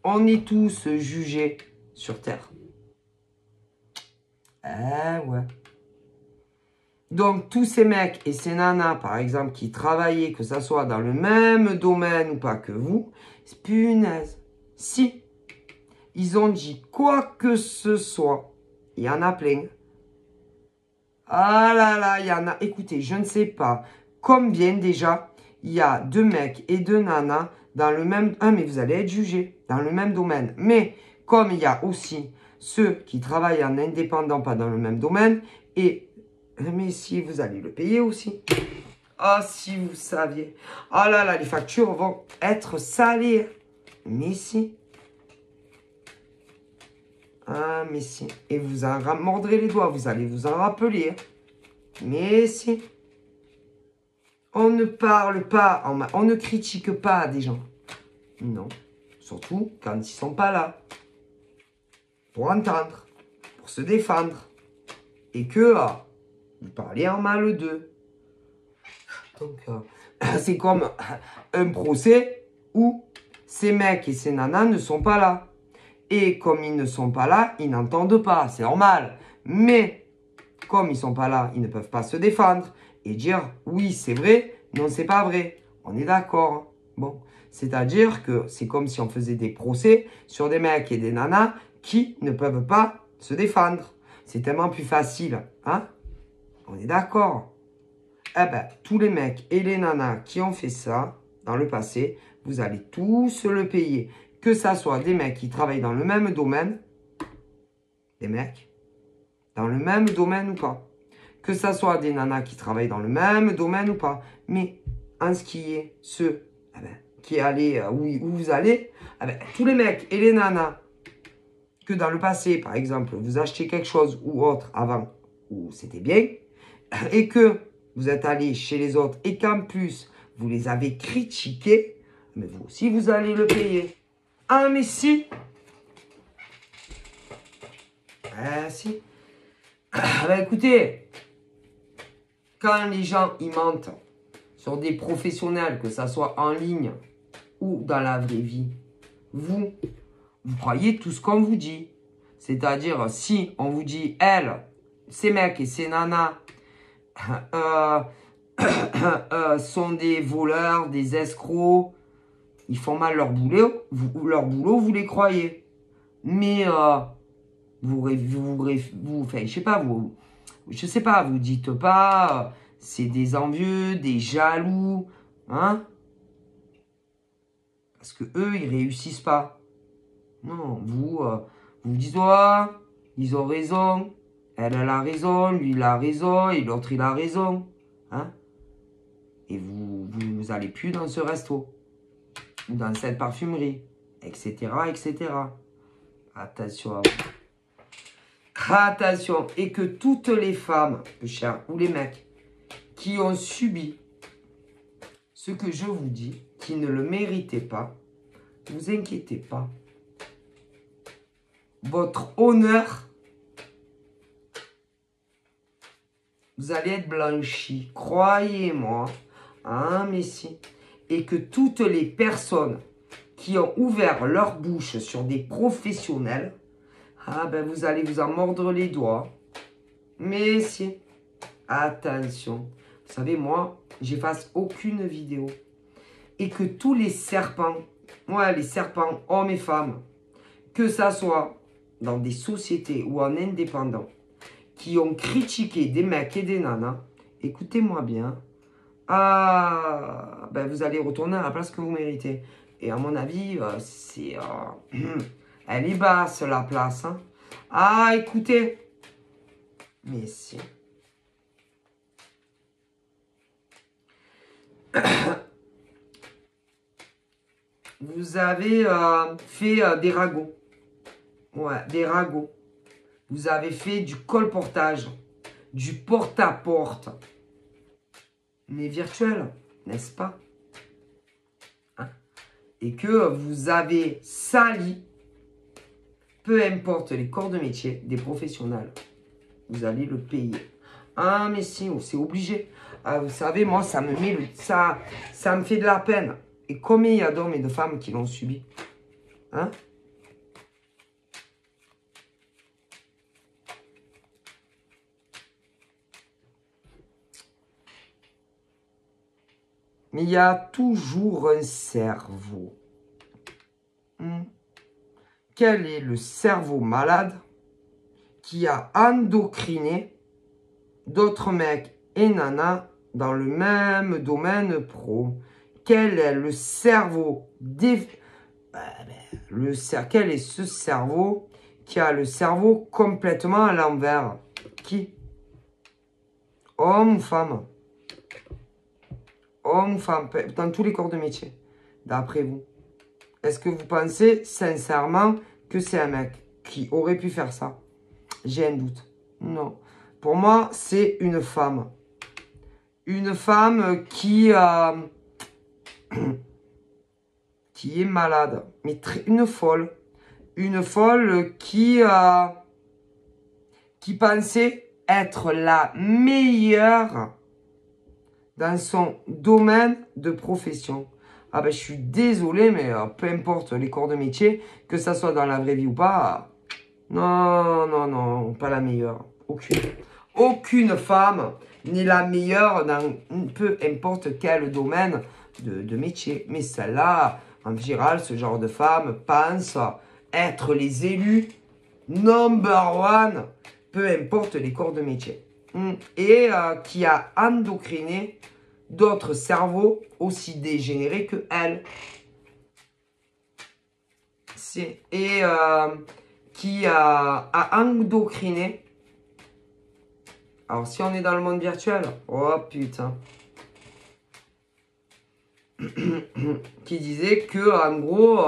Speaker 1: on est tous jugés sur Terre. Ouais. Donc, tous ces mecs et ces nanas, par exemple, qui travaillaient, que ça soit dans le même domaine ou pas que vous, punaise, si ils ont dit quoi que ce soit, il y en a plein. Ah là là, il y en a. Écoutez, je ne sais pas combien déjà il y a de mecs et de nanas dans le même... Ah, mais vous allez être jugés dans le même domaine. Mais comme il y a aussi ceux qui travaillent en indépendant, pas dans le même domaine, et... Mais si, vous allez le payer aussi. Ah, si vous saviez. Ah là là, les factures vont être salées. Mais si. Ah, mais si. Et vous en mordrez les doigts, vous allez vous en rappeler. Mais si. On ne parle pas, on ne critique pas des gens. Non. Surtout quand ils ne sont pas là. Pour entendre. Pour se défendre. Et que vous parlez en mal d'eux. Donc, c'est comme un procès où ces mecs et ces nanas ne sont pas là. Et comme ils ne sont pas là, ils n'entendent pas. C'est normal. Mais comme ils ne sont pas là, ils ne peuvent pas se défendre et dire oui, c'est vrai, non, c'est pas vrai. On est d'accord. Bon, c'est-à-dire que c'est comme si on faisait des procès sur des mecs et des nanas qui ne peuvent pas se défendre. C'est tellement plus facile. Hein? On est d'accord. Eh ben, tous les mecs et les nanas qui ont fait ça dans le passé, vous allez tous le payer. Que ça soit des mecs qui travaillent dans le même domaine, des mecs, dans le même domaine ou pas. Que ça soit des nanas qui travaillent dans le même domaine ou pas. Mais en ce qui est ceux qui allaient où vous allez, tous les mecs et les nanas que dans le passé, par exemple, vous achetez quelque chose ou autre avant, où c'était bien, et que vous êtes allé chez les autres et qu'en plus, vous les avez critiqués, mais vous aussi, vous allez le payer. Ah, mais si. Si. Écoutez, quand les gens ils mentent sur des professionnels, que ça soit en ligne ou dans la vraie vie, vous croyez tout ce qu'on vous dit. C'est-à-dire, si on vous dit, elle, ces mecs et ces nanas, sont des voleurs, des escrocs, ils font mal leur boulot, vous les croyez. Mais je sais pas, vous dites pas, c'est des envieux, des jaloux, hein? Parce que eux, ils réussissent pas. Non, vous dites, oh, ils ont raison, elle a raison, lui il a raison, et l'autre il a raison, hein? Et vous allez plus dans ce resto, ou dans cette parfumerie, etc., etc. Attention à vous. attention, et que toutes les femmes, chers, ou les mecs, qui ont subi ce que je vous dis, qui ne le méritaient pas, ne vous inquiétez pas. Votre honneur, vous allez être blanchi, croyez-moi, hein, mais si. Et que toutes les personnes qui ont ouvert leur bouche sur des professionnels, ah ben vous allez vous en mordre les doigts. Mais si, attention. Vous savez, moi, j'efface aucune vidéo. Et que tous les serpents, ouais, les serpents, hommes et femmes, que ça soit dans des sociétés ou en indépendant, qui ont critiqué des mecs et des nanas, écoutez-moi bien, ah, ben vous allez retourner à la place que vous méritez. Et à mon avis, c'est... elle est basse, la place. Hein. Ah, écoutez. Mais si. Vous avez fait des ragots. Ouais, des ragots. Vous avez fait du colportage, du porte-à-porte. Mais virtuel, n'est-ce pas? Hein? Et que vous avez sali, peu importe les corps de métier, des professionnels. Vous allez le payer. Ah, mais si, c'est obligé. Ah, vous savez, moi, ça me met ça me fait de la peine. Et combien il y a d'hommes et de femmes qui l'ont subi? Hein? Mais il y a toujours un cerveau. Quel est le cerveau malade qui a endocriné d'autres mecs et nanas dans le même domaine pro? Quel est le cerveau quel est ce cerveau qui a le cerveau complètement à l'envers? Qui? Homme ou femme? Homme ou femme? Dans tous les corps de métier, d'après vous. Est-ce que vous pensez sincèrement que c'est un mec qui aurait pu faire ça? J'ai un doute. Non. Pour moi, c'est une femme. Une femme qui est malade. Mais une folle. Une folle qui pensait être la meilleure dans son domaine de profession. Ah ben, je suis désolé, mais peu importe les corps de métier, que ça soit dans la vraie vie ou pas, non, non, non, pas la meilleure. Aucune. Aucune femme n'est la meilleure dans peu importe quel domaine de métier. Mais celle-là, en général, ce genre de femme pense être les élus number one, peu importe les corps de métier. Et qui a endocriné d'autres cerveaux aussi dégénérés que elle. Et qui a endocriné. Alors, si on est dans le monde virtuel, oh putain. Qui disait que, en gros,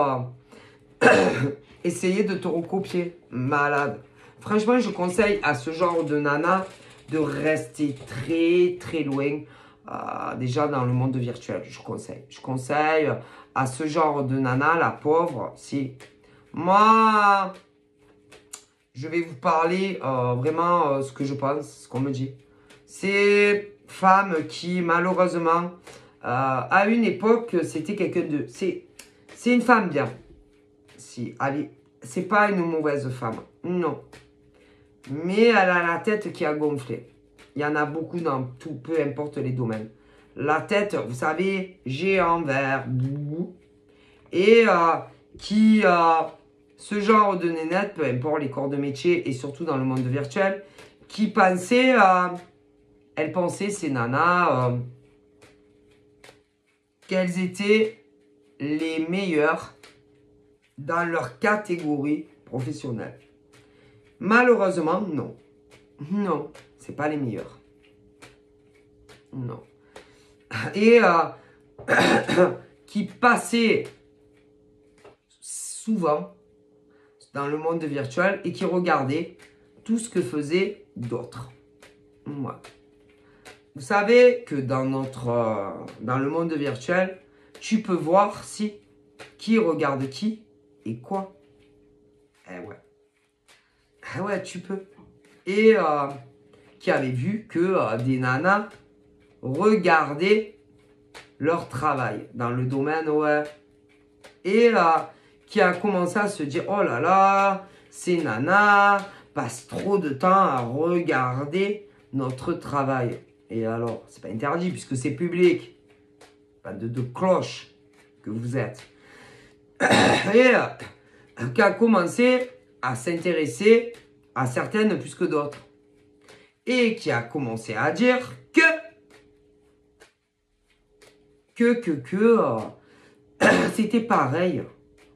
Speaker 1: essayer de te recopier. Malade. Franchement, je conseille à ce genre de nana de rester très, très loin. Déjà dans le monde virtuel, je conseille. Je conseille à ce genre de nana, la pauvre, si. Moi, je vais vous parler vraiment ce que je pense, ce qu'on me dit. C'est femme qui, malheureusement, à une époque, c'était quelqu'un de... C'est une femme bien. Si, allez, c'est pas une mauvaise femme. Non. Mais elle a la tête qui a gonflé. Il y en a beaucoup dans tout, peu importe les domaines. La tête, vous savez, géant vert, et qui, ce genre de nénette, peu importe les corps de métier, et surtout dans le monde virtuel, qui pensait, elle pensait, ces nanas, qu'elles étaient les meilleures dans leur catégorie professionnelle. Malheureusement, non. Non, c'est pas les meilleurs. Non. Et qui passaient souvent dans le monde virtuel et qui regardaient tout ce que faisaient d'autres. Ouais. Vous savez que dans le monde virtuel, tu peux voir qui regarde qui et quoi. Eh ouais. Eh ouais, tu peux. Et qui avait vu que des nanas regardaient leur travail dans le domaine, ouais. Et qui a commencé à se dire, oh là là, ces nanas passent trop de temps à regarder notre travail. Et alors, c'est pas interdit puisque c'est public. Pas de cloche que vous êtes. Et qui a commencé à s'intéresser à certaines plus que d'autres. Et qui a commencé à dire que c'était pareil.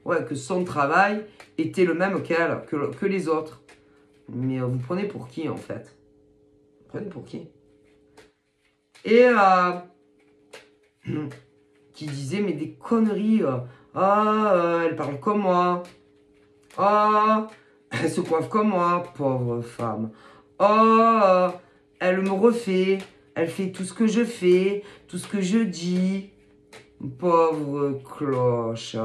Speaker 1: Ouais, que son travail était le même qu'elle, que les autres. Mais vous prenez pour qui en fait? Vous prenez pour qui? Et qui disait mais des conneries. Elle parle comme moi. Elle se coiffe comme moi, pauvre femme. Elle me refait. Elle fait tout ce que je fais, tout ce que je dis. Pauvre cloche.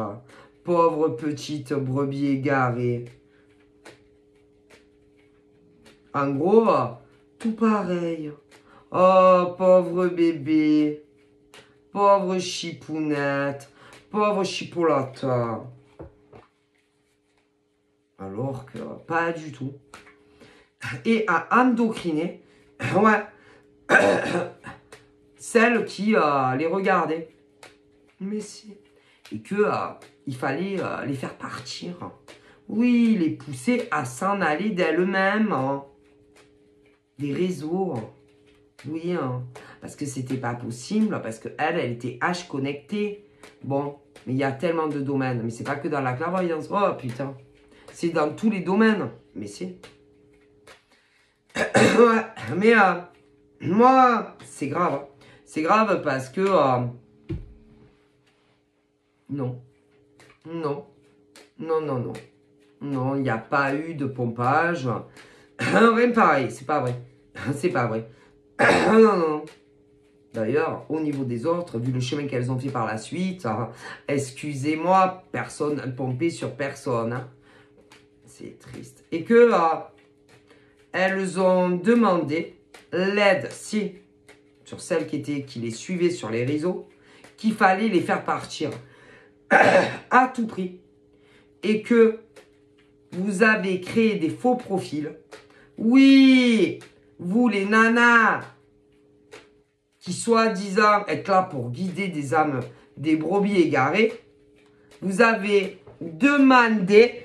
Speaker 1: Pauvre petite brebis égarée. En gros, tout pareil. Oh, pauvre bébé. Pauvre chipounette. Pauvre chipolata. Alors que pas du tout. Et à endocriner, ouais, celle qui les regardait. Mais si. Et que il fallait les faire partir. Oui, les pousser à s'en aller d'elles-mêmes. Hein. Des réseaux. Oui, hein. Parce que c'était pas possible, parce qu'elle était H connectée. Bon, mais il y a tellement de domaines. Mais c'est pas que dans la clairvoyance. Oh putain. C'est dans tous les domaines. Mais c'est. Ouais, mais moi, c'est grave. C'est grave parce que. Non. Non. Non, non, non. Non, il n'y a pas eu de pompage. Rien pareil, c'est pas vrai. C'est pas vrai. Non, non. D'ailleurs, au niveau des autres, vu le chemin qu'elles ont fait par la suite, excusez-moi, personne n'a pompé sur personne. Hein. C'est triste. Et que elles ont demandé l'aide, sur celles qui les suivaient sur les réseaux, qu'il fallait les faire partir à tout prix. Et que vous avez créé des faux profils. Oui, vous les nanas, qui soi-disant être là pour guider des âmes, des brebis égarées, vous avez demandé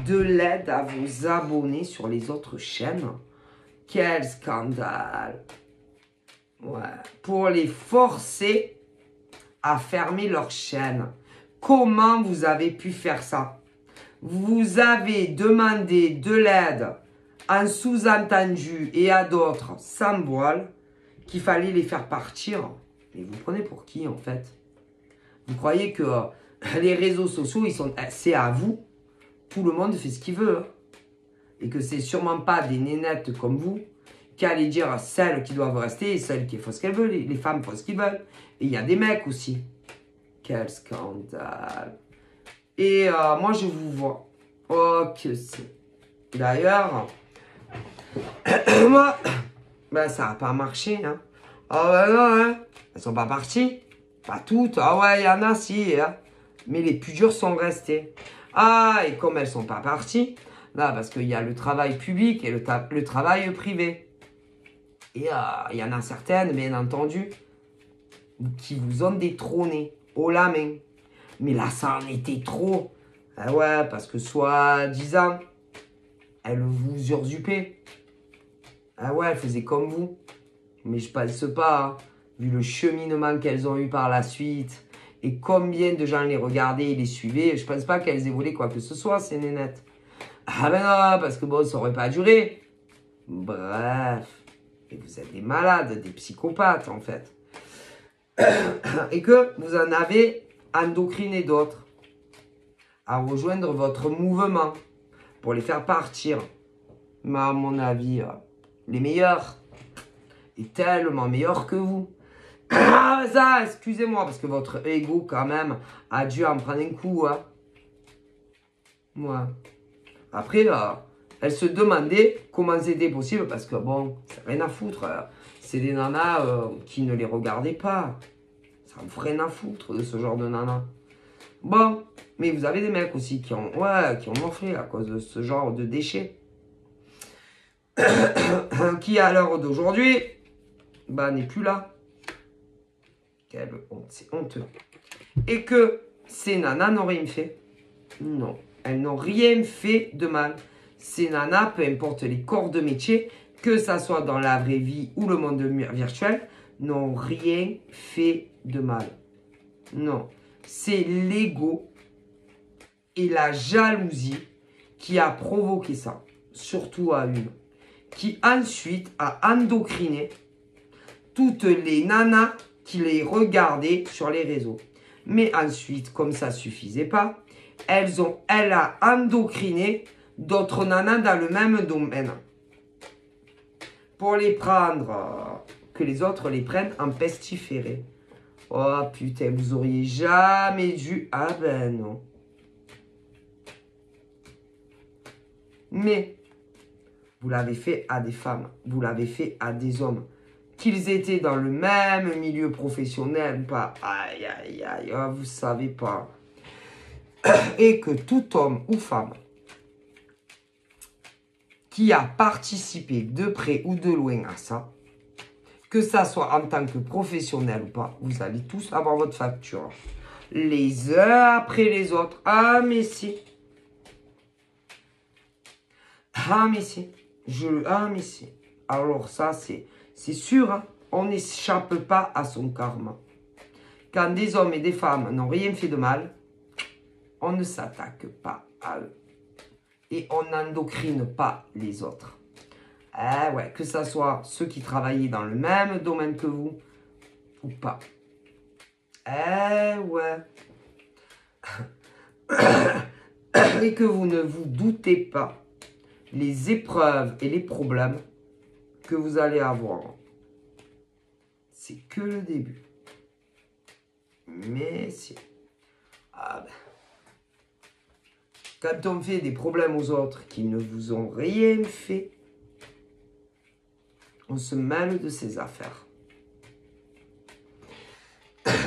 Speaker 1: de l'aide à vos abonnés sur les autres chaînes. Quel scandale! Ouais. Pour les forcer à fermer leur chaîne. Comment vous avez pu faire ça? Vous avez demandé de l'aide en sous-entendu et à d'autres sans voile qu'il fallait les faire partir. Mais vous prenez pour qui en fait? Vous croyez que les réseaux sociaux, c'est à vous? Tout le monde fait ce qu'il veut. Hein. Et que c'est sûrement pas des nénettes comme vous qui allez dire celles qui doivent rester et celles qui font ce qu'elles veulent. Les femmes font ce qu'ils veulent. Et il y a des mecs aussi. Quel scandale. Et moi, je vous vois. Oh, que c'est. D'ailleurs, moi, ben, ça n'a pas marché. Hein. Ah ouais, non, hein. Elles sont pas parties. Pas toutes. Ah ouais, il y en a, si. Hein. Mais les plus dures sont restées. Ah, et comme elles sont pas parties, là, parce qu'il y a le travail public et le travail privé. Et il y en a certaines, bien entendu, qui vous ont détrôné haut la main. Mais là, ça en était trop. Ah ouais, parce que soi-disant, elles vous usurpaient. Ah ouais, elles faisaient comme vous. Mais je pense pas, hein, vu le cheminement qu'elles ont eu par la suite. Et combien de gens les regardaient et les suivaient. Je pense pas qu'elles aient volé quoi que ce soit, ces nénettes. Ah ben non, parce que bon, ça aurait pas duré. Bref. Et vous êtes des malades, des psychopathes, en fait. Et que vous en avez endocriné d'autres à rejoindre votre mouvement pour les faire partir. Mais à mon avis, les meilleurs. Et tellement meilleurs que vous. Ah, ça, excusez-moi, parce que votre ego, quand même, a dû en prendre un coup. Hein. Ouais. Après, elle se demandait comment c'était possible, parce que bon, c'est rien à foutre. C'est des nanas qui ne les regardaient pas. Ça en fout rien à foutre de ce genre de nanas. Bon, mais vous avez des mecs aussi qui ont morflé à cause de ce genre de déchets. Qui, à l'heure d'aujourd'hui, bah, n'est plus là. Quelle honte, c'est honteux. Et que ces nanas n'ont rien fait. Non, elles n'ont rien fait de mal. Ces nanas, peu importe les corps de métier, que ça soit dans la vraie vie ou le monde virtuel, n'ont rien fait de mal. Non, c'est l'ego et la jalousie qui a provoqué ça. Surtout à une. Qui ensuite a endocriné toutes les nanas qui les regardaient sur les réseaux. Mais ensuite, comme ça ne suffisait pas, elle a endocriné d'autres nanas dans le même domaine. Pour les prendre, que les autres les prennent en pestiféré. Oh putain, vous auriez jamais dû... Ah ben non. Mais, vous l'avez fait à des femmes, vous l'avez fait à des hommes. Qu'ils étaient dans le même milieu professionnel ou pas. Aïe, aïe, aïe, oh, vous savez pas. Et que tout homme ou femme qui a participé de près ou de loin à ça, que ça soit en tant que professionnel ou pas, vous allez tous avoir votre facture. Les uns après les autres. Ah, mais si. Ah, mais si. Ah, mais si. Alors ça, c'est sûr, hein, on n'échappe pas à son karma. Quand des hommes et des femmes n'ont rien fait de mal, on ne s'attaque pas à eux. Et on n'endocrine pas les autres. Eh ouais, que ce soit ceux qui travaillaient dans le même domaine que vous ou pas. Eh ouais. Et que vous ne vous doutez pas les épreuves et les problèmes que vous allez avoir. C'est que le début. Mais si. Ah ben. Quand on fait des problèmes aux autres qui ne vous ont rien fait, on se mêle de ses affaires.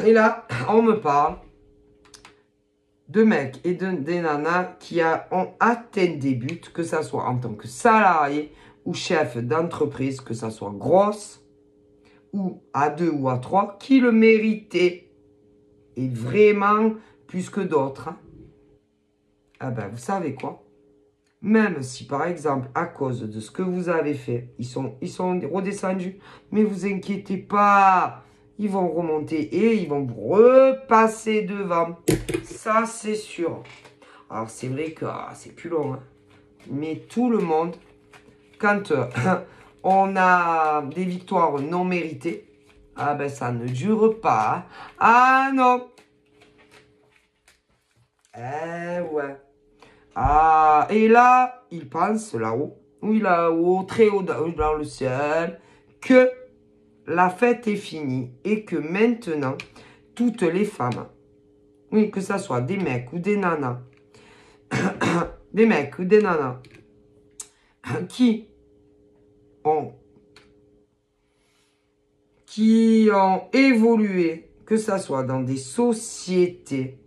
Speaker 1: Et là, on me parle de mecs et des nanas qui ont atteint des buts, que ce soit en tant que salarié ou chef d'entreprise, que ça soit grosse ou à 2 ou à 3, qui le méritaient. Et vraiment plus que d'autres. Hein. Ah ben, vous savez quoi? Même si, par exemple, à cause de ce que vous avez fait, ils sont redescendus, mais vous inquiétez pas, ils vont remonter et ils vont repasser devant. Ça, c'est sûr. Alors, c'est vrai que c'est plus long, hein. Mais tout le monde, quand on a des victoires non méritées, ah ben, ça ne dure pas. Hein. Ah non. Eh ouais. Ah, et là, il pense là-haut, oui, là-haut, très haut dans le ciel, que la fête est finie et que maintenant, toutes les femmes, oui, que ce soit des mecs ou des nanas, des mecs ou des nanas, qui ont évolué, que ce soit dans des sociétés,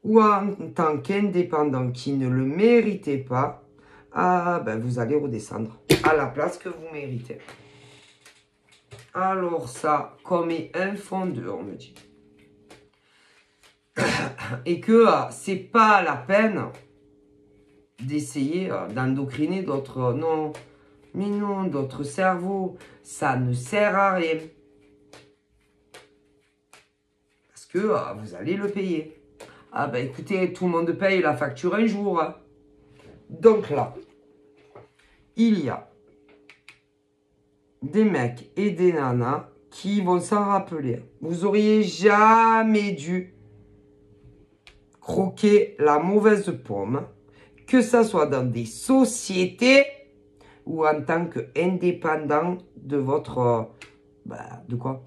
Speaker 1: ou en tant qu'indépendant qui ne le méritait pas, ah ben vous allez redescendre à la place que vous méritez. Alors ça, comme est un fondeur, on me dit. Et que c'est pas la peine d'essayer d'endocriner d'autres, non, mais non, d'autres cerveaux. Ça ne sert à rien. Parce que vous allez le payer. Ah ben écoutez, tout le monde paye la facture un jour. Hein. Donc là, il y a des mecs et des nanas qui vont s'en rappeler. Vous auriez jamais dû croquer la mauvaise pomme, que ça soit dans des sociétés ou en tant qu'indépendant de votre... de quoi?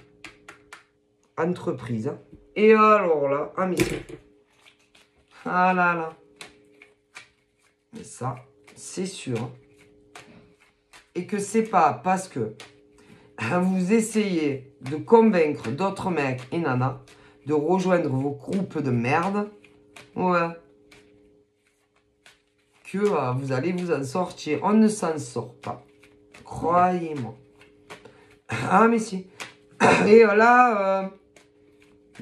Speaker 1: Entreprise. Hein. Et alors là, ah mais ah là là. Mais ça, c'est sûr. Et que c'est pas parce que vous essayez de convaincre d'autres mecs et nanas de rejoindre vos groupes de merde, ouais, que vous allez vous en sortir. On ne s'en sort pas. Croyez-moi. Ah mais si. Et là,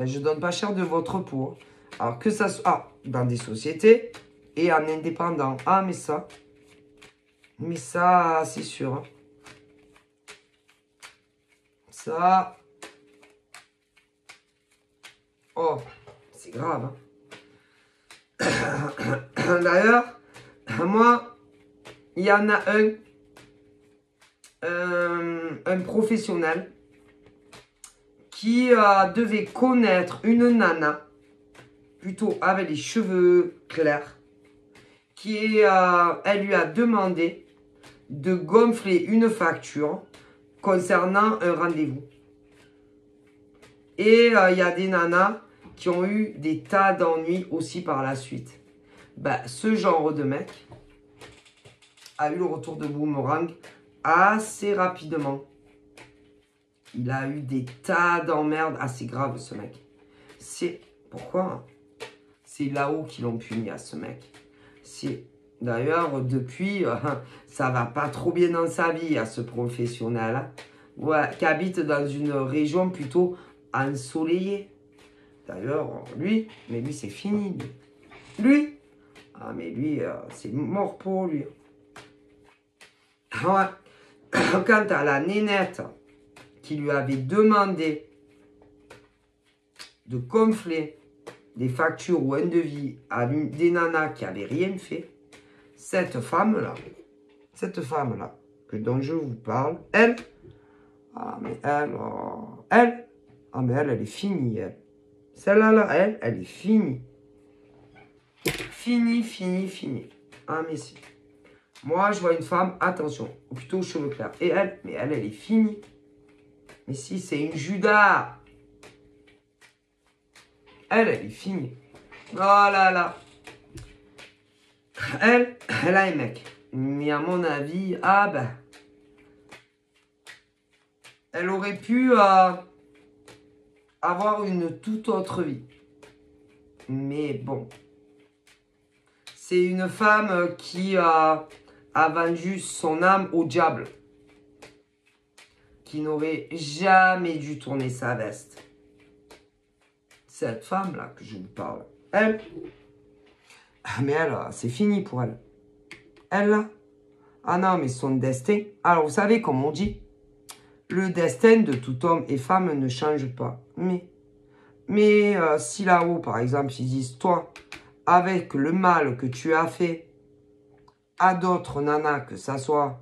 Speaker 1: je donne pas cher de votre peau. Alors que ça soit dans des sociétés et en indépendant. Ah mais ça, c'est sûr. Hein. Ça, oh, c'est grave. Hein. D'ailleurs, moi, il y en a un professionnel qui devait connaître une nana, plutôt avec les cheveux clairs, elle lui a demandé de gonfler une facture concernant un rendez-vous. Et il y a des nanas qui ont eu des tas d'ennuis aussi par la suite. Ce genre de mec a eu le retour de boomerang assez rapidement. Il a eu des tas d'emmerdes assez graves, ce mec. C'est... Pourquoi? C'est là-haut qu'ils l'ont puni à ce mec. C'est... D'ailleurs, depuis, ça va pas trop bien dans sa vie à ce professionnel. Hein. Ouais, qui habite dans une région plutôt ensoleillée. D'ailleurs, lui, c'est fini. Lui, ah mais lui, c'est mort pour lui. Ouais. Quant à la nénette qui lui avait demandé de gonfler des factures ou un devis à des nanas qui n'avaient rien fait, cette femme-là, dont je vous parle, elle, elle est finie, elle. Celle-là, elle est finie. Fini. Ah, mais si. Moi, je vois une femme, attention, ou plutôt aux cheveux clairs. Et elle, elle est finie. Mais si, c'est une Judas. Elle est finie. Oh là là. Elle a un mec. Mais à mon avis, elle aurait pu avoir une toute autre vie. Mais bon. C'est une femme qui a vendu son âme au diable. Qui n'aurait jamais dû tourner sa veste. Cette femme-là que je vous parle. Elle. Mais elle, c'est fini pour elle. Elle, là. Ah non, mais son destin. Alors, vous savez, comme on dit, le destin de tout homme et femme ne change pas. Mais si là-haut, par exemple, ils disent, toi, avec le mal que tu as fait à d'autres nanas, que ça soit,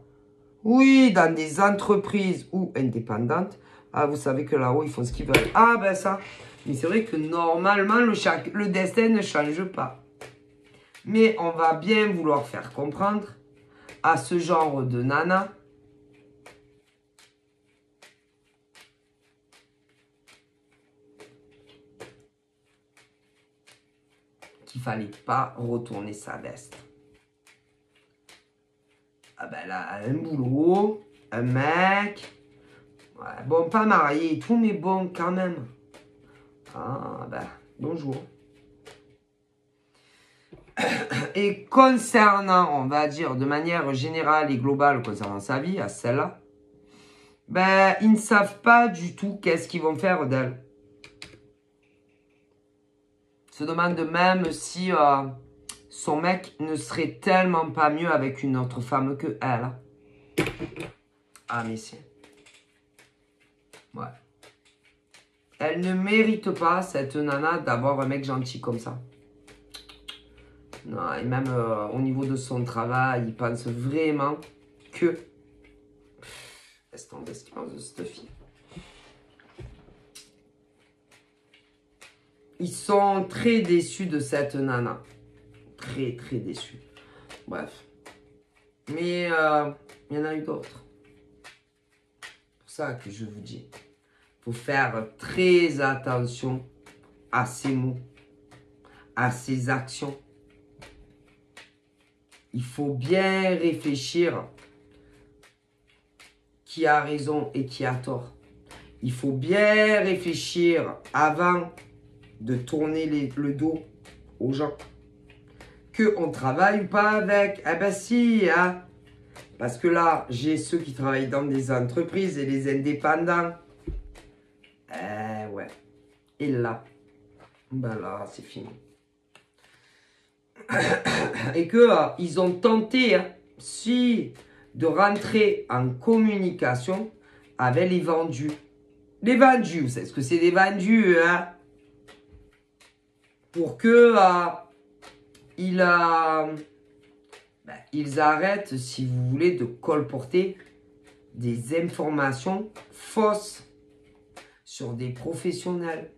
Speaker 1: oui, dans des entreprises ou indépendantes, vous savez que là-haut, ils font ce qu'ils veulent. Ah, ça. Mais c'est vrai que normalement, le destin ne change pas. Mais on va bien vouloir faire comprendre à ce genre de nana qu'il fallait pas retourner sa veste. Elle a un boulot, un mec, ouais, bon, pas marié et tout, mais bon, quand même. Bonjour. Et concernant, on va dire, de manière générale et globale, concernant sa vie, à celle-là, ils ne savent pas du tout qu'est-ce qu'ils vont faire d'elle. Se demande même si son mec ne serait tellement pas mieux avec une autre femme que elle. Ah, mais si. Ouais. Elle ne mérite pas, cette nana, d'avoir un mec gentil comme ça. Non, et même au niveau de son travail, il pense vraiment que... Laisse tomber ce qu'il pense de cette fille. Ils sont très déçus de cette nana. Très, très déçus. Bref. Mais Il y en a eu d'autres. C'est pour ça que je vous dis. Il faut faire très attention à ces mots, à ces actions. Il faut bien réfléchir qui a raison et qui a tort. Il faut bien réfléchir avant de tourner le dos aux gens. Qu'on travaille ou pas avec. Eh ben si, hein. Parce que là, j'ai ceux qui travaillent dans des entreprises et les indépendants. Ouais. Et là, ben là, c'est fini. Et que ils ont tenté, hein, si, de rentrer en communication avec les vendus. Les vendus, vous savez ce que c'est des vendus, hein? Pour que ils arrêtent, si vous voulez, de colporter des informations fausses sur des professionnels.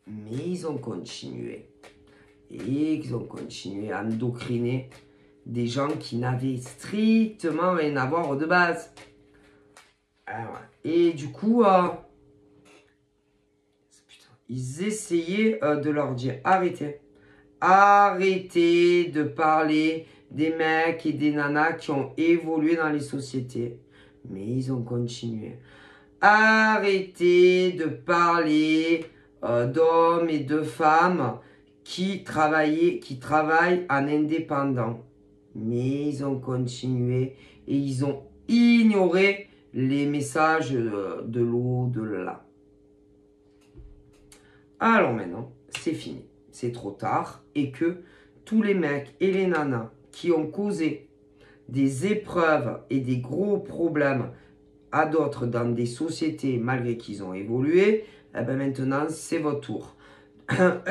Speaker 1: Mais ils ont continué. Et ils ont continué à endoctriner des gens qui n'avaient strictement rien à voir de base. Et du coup, ils essayaient de leur dire arrêtez. Arrêtez de parler des mecs et des nanas qui ont évolué dans les sociétés. Mais ils ont continué. Arrêtez de parler d'hommes et de femmes qui travaillent en indépendant. Mais ils ont continué et ils ont ignoré les messages de l'au-delà. Alors maintenant, c'est fini. C'est trop tard et que tous les mecs et les nanas qui ont causé des épreuves et des gros problèmes à d'autres dans des sociétés malgré qu'ils ont évolué, eh ben maintenant c'est votre tour.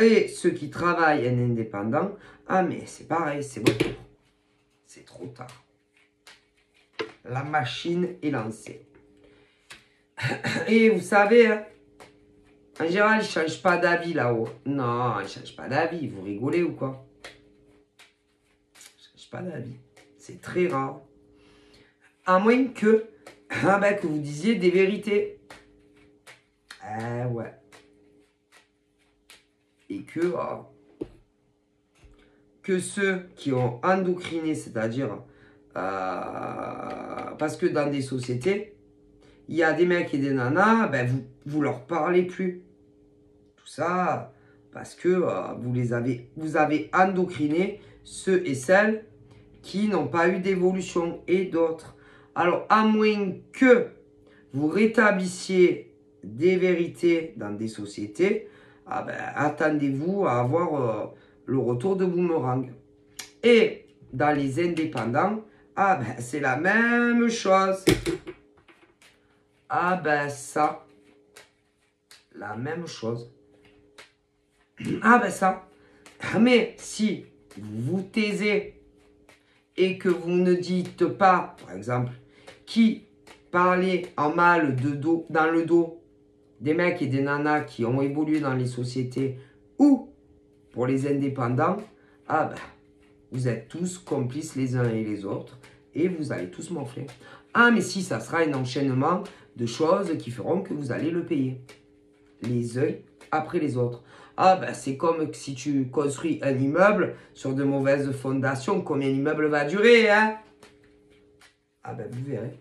Speaker 1: Et ceux qui travaillent en indépendant, ah mais c'est pareil, c'est votre tour. C'est trop tard. La machine est lancée. Et vous savez, hein, en général, ils ne changent pas d'avis là-haut. Non, ils ne changent pas d'avis. Vous rigolez ou quoi? Ils ne changent pas d'avis. C'est très rare. À moins que, que vous disiez des vérités. Ouais. Et que ceux qui ont endocriné, c'est-à-dire, parce que dans des sociétés, il y a des mecs et des nanas, vous leur parlez plus. Tout ça parce que vous avez endocriné ceux et celles qui n'ont pas eu d'évolution et d'autres. Alors, à moins que vous rétablissiez des vérités dans des sociétés, attendez-vous à avoir le retour de boomerang. Et dans les indépendants, c'est la même chose. Ça, la même chose. Ça. Mais si vous vous taisez et que vous ne dites pas, par exemple, qui parlait en mal dans le dos des mecs et des nanas qui ont évolué dans les sociétés ou pour les indépendants, vous êtes tous complices les uns et les autres et vous allez tous m'enfler. Mais si, ça sera un enchaînement de choses qui feront que vous allez le payer. Les uns après les autres. C'est comme si tu construis un immeuble sur de mauvaises fondations. Combien l'immeuble va durer, hein? Vous verrez.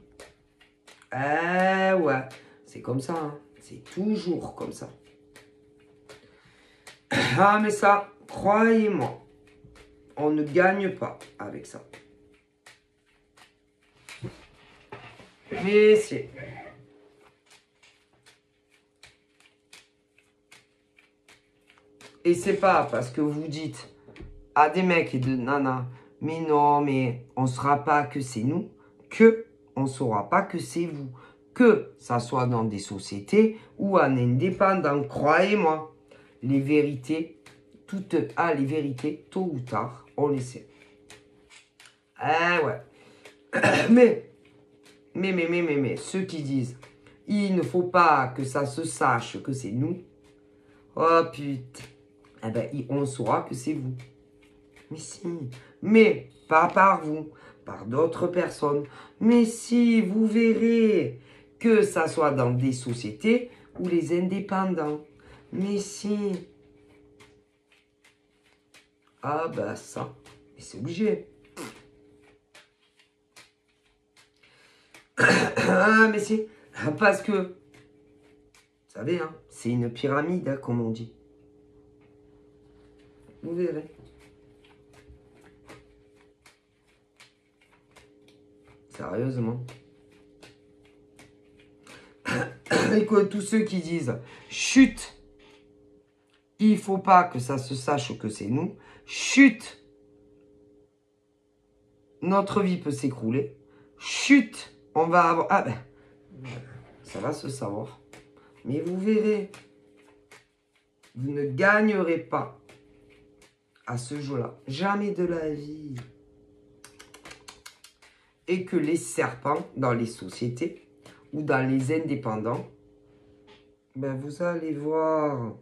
Speaker 1: Ouais. C'est comme ça, hein. C'est toujours comme ça. Mais ça, croyez-moi, on ne gagne pas avec ça. Mais c'est... Et c'est pas parce que vous dites à des mecs et des nanas, mais non, mais on ne saura pas que c'est nous, que on ne saura pas que c'est vous. Que ça soit dans des sociétés ou en indépendant, croyez-moi, les vérités, les vérités, tôt ou tard, on les sait. Ouais. Mais, ceux qui disent, il ne faut pas que ça se sache que c'est nous, oh putain. On saura que c'est vous. Mais si. Mais pas par vous. par d'autres personnes. Mais si vous verrez que ça soit dans des sociétés ou les indépendants. Mais si. Ah ben ça, c'est obligé. Ah mais si, parce que, vous savez, hein, c'est une pyramide, hein, comme on dit. Vous verrez. Sérieusement. Et que tous ceux qui disent chut, il faut pas que ça se sache que c'est nous. Chut, notre vie peut s'écrouler. Chut, on va avoir. Ah ben, ça va se savoir. Mais vous verrez, vous ne gagnerez pas à ce jeu-là. Jamais de la vie. Et que les serpents dans les sociétés ou dans les indépendants, ben vous allez voir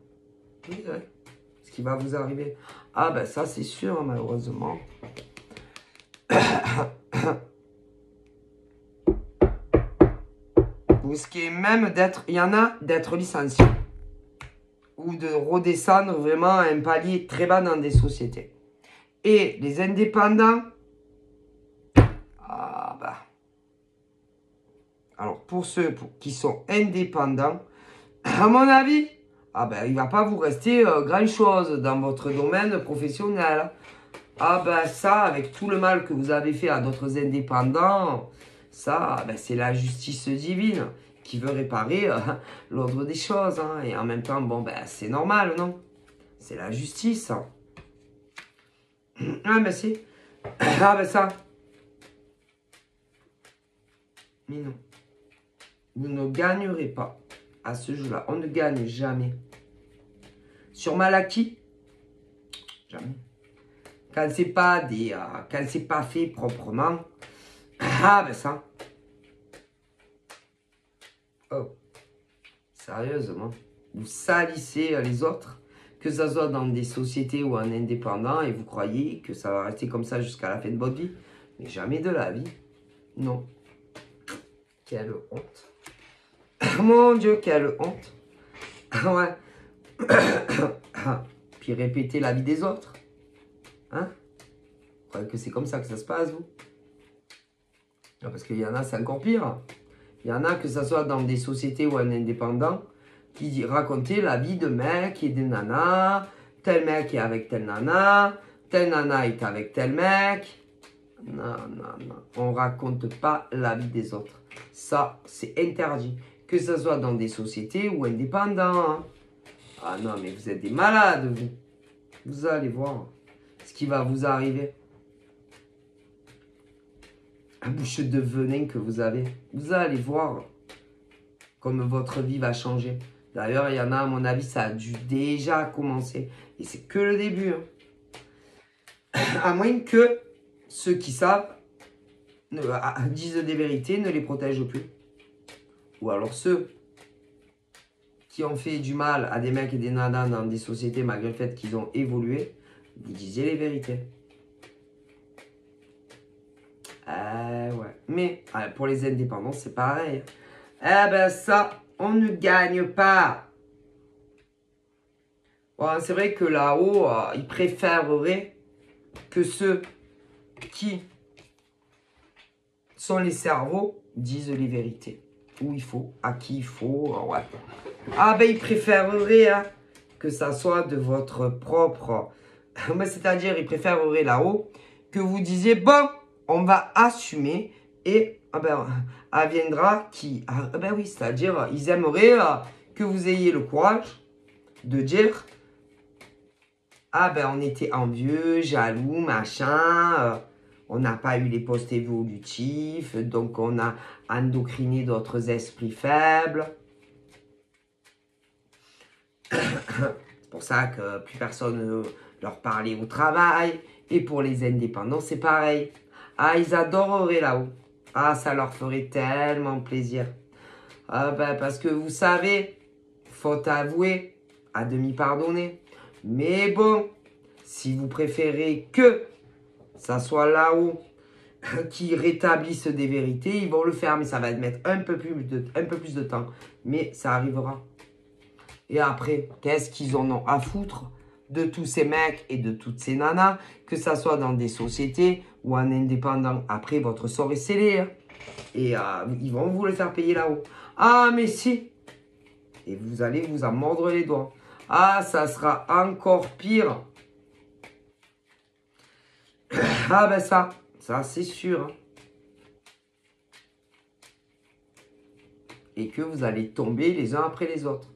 Speaker 1: ce qui va vous arriver. Ah ben ça c'est sûr, malheureusement. Ou ce qui est même d'être, il y en a d'être licencié. Ou de redescendre vraiment à un palier très bas dans des sociétés. Et les indépendants, ah bah. Alors pour ceux qui sont indépendants, à mon avis, ah ben il ne va pas vous rester grand chose dans votre domaine professionnel. Ah ben ça, avec tout le mal que vous avez fait à d'autres indépendants, ça, ben, c'est la justice divine qui veut réparer l'ordre des choses. Hein. Et en même temps, bon, ben c'est normal, non? C'est la justice. Hein. Ah ben si. Ah ben ça. Mais non. Vous ne gagnerez pas à ce jeu-là. On ne gagne jamais. Sur Malaki, jamais. Quand c'est pas des, quand c'est pas fait proprement, ah ben ça. Oh, sérieusement, vous salissez les autres, que ça soit dans des sociétés ou en indépendant, et vous croyez que ça va rester comme ça jusqu'à la fin de votre vie, mais jamais de la vie. Non. Quelle honte. Mon Dieu, quelle honte. Ouais. Puis répéter la vie des autres. Hein? Vous croyez que c'est comme ça que ça se passe, vous? Non, parce qu'il y en a, c'est encore pire. Il y en a, que ce soit dans des sociétés ou en indépendant, qui racontaient la vie de mecs et de nanas. Tel mec est avec tel nana est avec tel mec. Non, non, non. On raconte pas la vie des autres. Ça, c'est interdit. Que ce soit dans des sociétés ou indépendants. Hein. Ah non, mais vous êtes des malades, vous. Vous allez voir ce qui va vous arriver. La bouche de venin que vous avez. Vous allez voir comme votre vie va changer. D'ailleurs, il y en a, à mon avis, ça a dû déjà commencer. Et c'est que le début. Hein. À moins que ceux qui savent disent des vérités, ne les protègent plus. Ou alors ceux qui ont fait du mal à des mecs et des nanas dans des sociétés malgré le fait qu'ils ont évolué, vous disiez les vérités. Ouais. Mais pour les indépendants, c'est pareil. Eh ben ça, on ne gagne pas. Bon, c'est vrai que là-haut, ils préféreraient que ceux qui sont les cerveaux disent les vérités. Où il faut, à qui il faut. Ouais. Ah ben, ils préféreraient hein, que ça soit de votre propre... C'est-à-dire, ils préféreraient là-haut que vous disiez, bon, on va assumer et ah ben, viendra qui... Ah ben oui, c'est-à-dire, ils aimeraient que vous ayez le courage de dire, ah ben, on était envieux, jaloux, machin... on n'a pas eu les postes évolutifs, donc on a endocriné d'autres esprits faibles. C'est pour ça que plus personne ne leur parlait au travail. Et pour les indépendants, c'est pareil. Ah, ils adoreraient là-haut. Ah, ça leur ferait tellement plaisir. Ah ben, parce que vous savez, faut avouer, à demi pardonner. Mais bon, si vous préférez que ça soit là-haut qui rétablissent des vérités, ils vont le faire, mais ça va mettre un peu plus de temps. Mais ça arrivera. Et après, qu'est-ce qu'ils en ont à foutre de tous ces mecs et de toutes ces nanas, que ça soit dans des sociétés ou en indépendant. Après, votre sort est scellé. Hein. Et ils vont vous le faire payer là-haut. Ah, mais si. Et vous allez vous en mordre les doigts. Ah, ça sera encore pire. Ah, ben ça c'est sûr. Hein. Et que vous allez tomber les uns après les autres.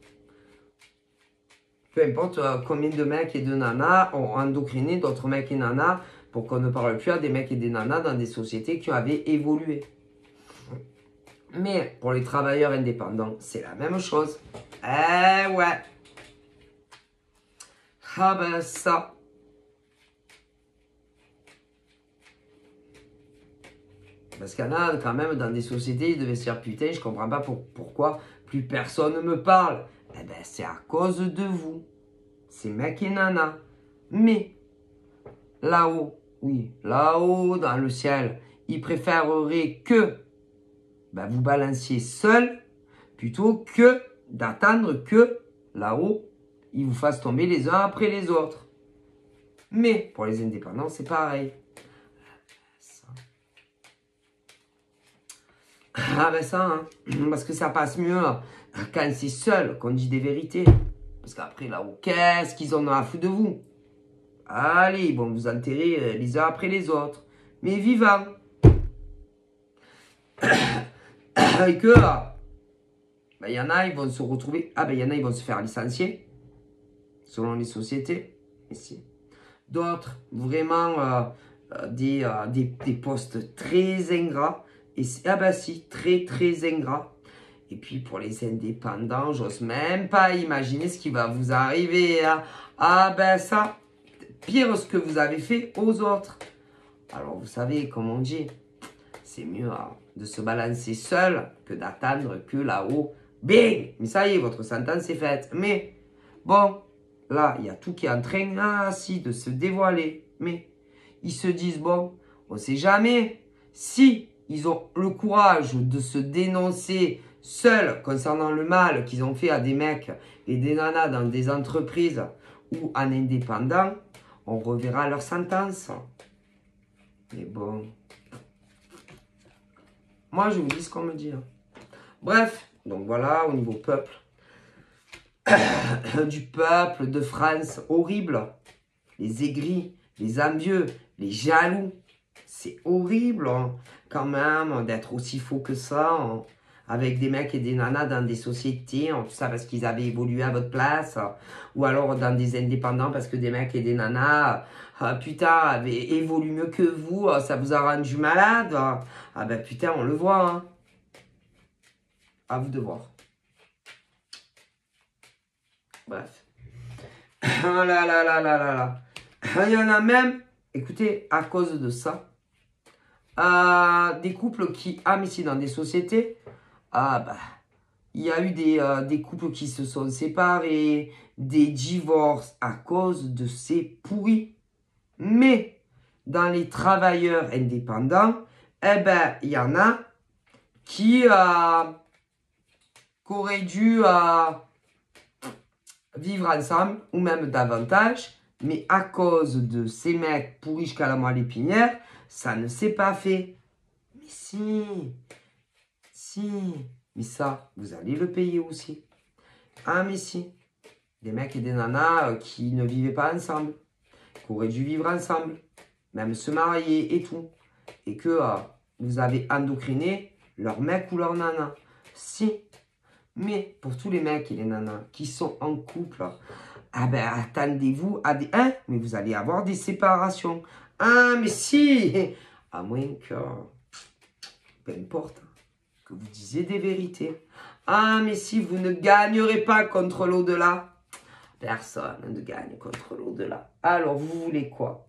Speaker 1: Peu importe combien de mecs et de nanas ont endocriné d'autres mecs et nanas pour qu'on ne parle plus à des mecs et des nanas dans des sociétés qui avaient évolué. Mais pour les travailleurs indépendants, c'est la même chose. Eh ouais. Ah ben ça. Parce qu'il y en a quand même dans des sociétés, ils devaient se dire putain, je comprends pas pourquoi plus personne ne me parle. Eh ben c'est à cause de vous. C'est mecs et nanas. Mais là-haut, oui, là-haut dans le ciel, ils préféreraient que vous balanciez seul plutôt que d'attendre que là-haut, ils vous fassent tomber les uns après les autres. Mais pour les indépendants, c'est pareil. Ah ben ça, hein, parce que ça passe mieux quand c'est seul qu'on dit des vérités. Parce qu'après là-haut, qu'est-ce qu'ils en ont à foutre de vous? Allez, ils vont vous enterrer les uns après les autres. Mais vivants. Et que, il y en a, ils vont se retrouver, il y en a, ils vont se faire licencier, selon les sociétés, ici. D'autres, vraiment, des postes très ingrats, et si, très, très ingrats. Et puis, pour les indépendants, j'ose même pas imaginer ce qui va vous arriver. Hein. Ah ben ça, pire ce que vous avez fait aux autres. Alors, vous savez, comme on dit, c'est mieux de se balancer seul que d'attendre que là-haut, bing! Mais ça y est, votre sentence est faite. Mais, bon, là, il y a tout qui est en train, de se dévoiler. Mais, ils se disent, bon, on ne sait jamais si ils ont le courage de se dénoncer seuls concernant le mal qu'ils ont fait à des mecs et des nanas dans des entreprises ou en indépendant, on reverra leur sentence. Mais bon... Moi, je vous dis ce qu'on me dit. Hein. Bref, donc voilà, au niveau peuple. Du peuple de France, horrible. Les aigris, les envieux, les jaloux. C'est horrible, hein, quand même, d'être aussi faux que ça. Hein, avec des mecs et des nanas dans des sociétés, hein, tout ça parce qu'ils avaient évolué à votre place. Hein, ou alors dans des indépendants parce que des mecs et des nanas... putain, avait évolué mieux que vous, ça vous a rendu malade. Ah ben putain, on le voit. Hein. À vous de voir. Bref. Ah là là là là là là. Il y en a même, écoutez, à cause de ça, des couples qui, mais si dans des sociétés, il y a eu des couples qui se sont séparés, des divorces à cause de ces pourris. Mais dans les travailleurs indépendants, il y en a qui auraient dû vivre ensemble ou même davantage. Mais à cause de ces mecs pourris jusqu'à la moelle épinière, ça ne s'est pas fait. Mais si. Mais ça, vous allez le payer aussi. Ah mais si. Des mecs et des nanas qui ne vivaient pas ensemble. Qui auraient dû vivre ensemble, même se marier et tout, et que vous avez endocriné leur mec ou leur nana. Si, mais pour tous les mecs et les nanas qui sont en couple, attendez-vous à des... mais vous allez avoir des séparations. Mais si, à moins que, peu importe, que vous disiez des vérités. Mais si, vous ne gagnerez pas contre l'au-delà. Personne ne gagne contre l'au-delà. Alors, vous voulez quoi?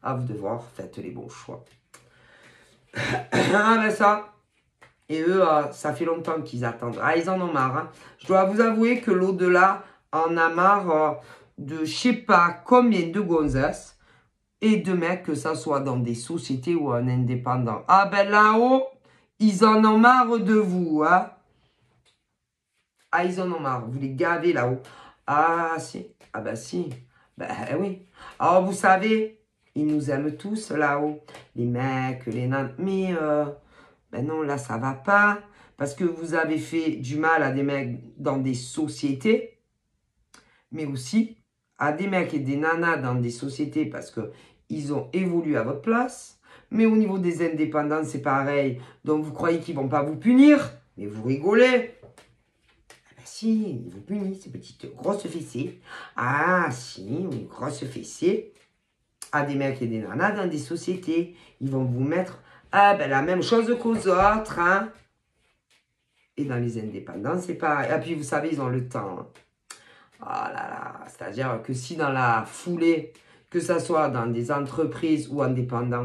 Speaker 1: À vous de voir, faites les bons choix. Ça. Et eux, ça fait longtemps qu'ils attendent. Ils en ont marre. Hein. Je dois vous avouer que l'au-delà en a marre de je sais pas combien de gonzesses et de mecs, que ça soit dans des sociétés ou un indépendant. Ah ben là-haut, ils en ont marre de vous, hein. Ah, ils en ont marre. Vous les gavez là-haut. Ah, si. Ah, ben si. Ben oui. Alors, vous savez, ils nous aiment tous là-haut. Les mecs, les nains. Mais, ben non, là, ça va pas. Parce que vous avez fait du mal à des mecs dans des sociétés. Mais aussi à des mecs et des nanas dans des sociétés parce que ils ont évolué à votre place. Mais au niveau des indépendants, c'est pareil. Donc, vous croyez qu'ils vont pas vous punir. Mais vous rigolez. Si, ils vous punissent, ces petites grosses fessées. Ah, si, une grosse fessée. À des mecs et des nanas dans des sociétés. Ils vont vous mettre la même chose qu'aux autres. Hein. Et dans les indépendants, c'est pareil. Et puis, vous savez, ils ont le temps. Hein. Oh là là. C'est-à-dire que si dans la foulée, que ça soit dans des entreprises ou indépendants,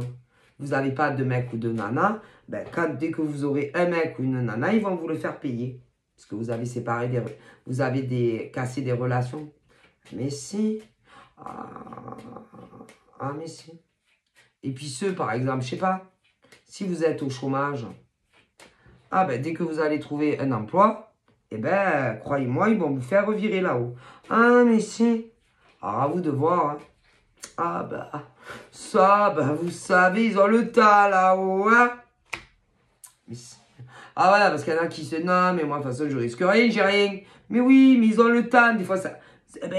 Speaker 1: vous n'avez pas de mec ou de nana, dès que vous aurez un mec ou une nana, ils vont vous le faire payer. Parce que vous avez séparé vous avez cassé des relations. Mais si. Mais si. Et puis ceux, par exemple, je sais pas, si vous êtes au chômage, dès que vous allez trouver un emploi, croyez-moi, ils vont vous faire revirer là-haut. Ah, mais si. Alors, à vous de voir. Hein. Vous savez, ils ont le tas là-haut. Hein. Mais si. Ah voilà, parce qu'il y en a qui se non, mais moi, de toute façon, je risque rien, j'ai rien. Mais oui, mais ils ont le temps. Des fois, ça.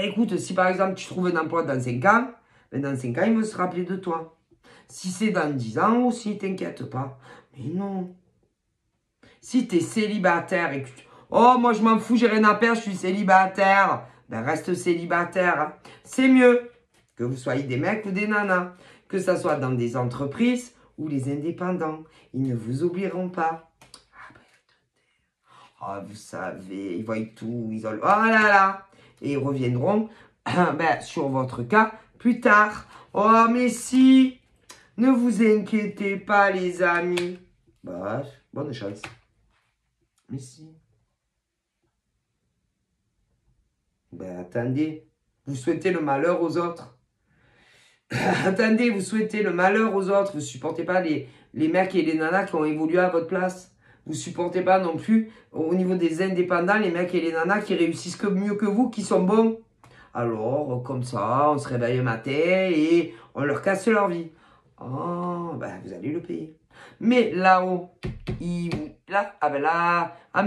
Speaker 1: Écoute, si par exemple, tu trouves un emploi dans 5 ans, dans 5 ans, ils vont se rappeler de toi. Si c'est dans 10 ans aussi, t'inquiète pas. Mais non. Si t'es célibataire et que oh, moi, je m'en fous, j'ai rien à perdre, je suis célibataire. Reste célibataire. Hein. C'est mieux que vous soyez des mecs ou des nanas. Que ça soit dans des entreprises ou les indépendants. Ils ne vous oublieront pas. Vous savez, ils voient tout, ils ont... Oh là là. Et ils reviendront sur votre cas plus tard. Oh, mais si. Ne vous inquiétez pas, les amis. Bonne chance. Mais si. Attendez. Vous souhaitez le malheur aux autres. Attendez, vous souhaitez le malheur aux autres. Vous ne supportez pas les mecs et les nanas qui ont évolué à votre place. Vous ne supportez pas non plus, au niveau des indépendants, les mecs et les nanas qui réussissent mieux que vous, qui sont bons. Alors, comme ça, on se réveille le matin et on leur casse leur vie. Oh, vous allez le payer. Mais là-haut, mais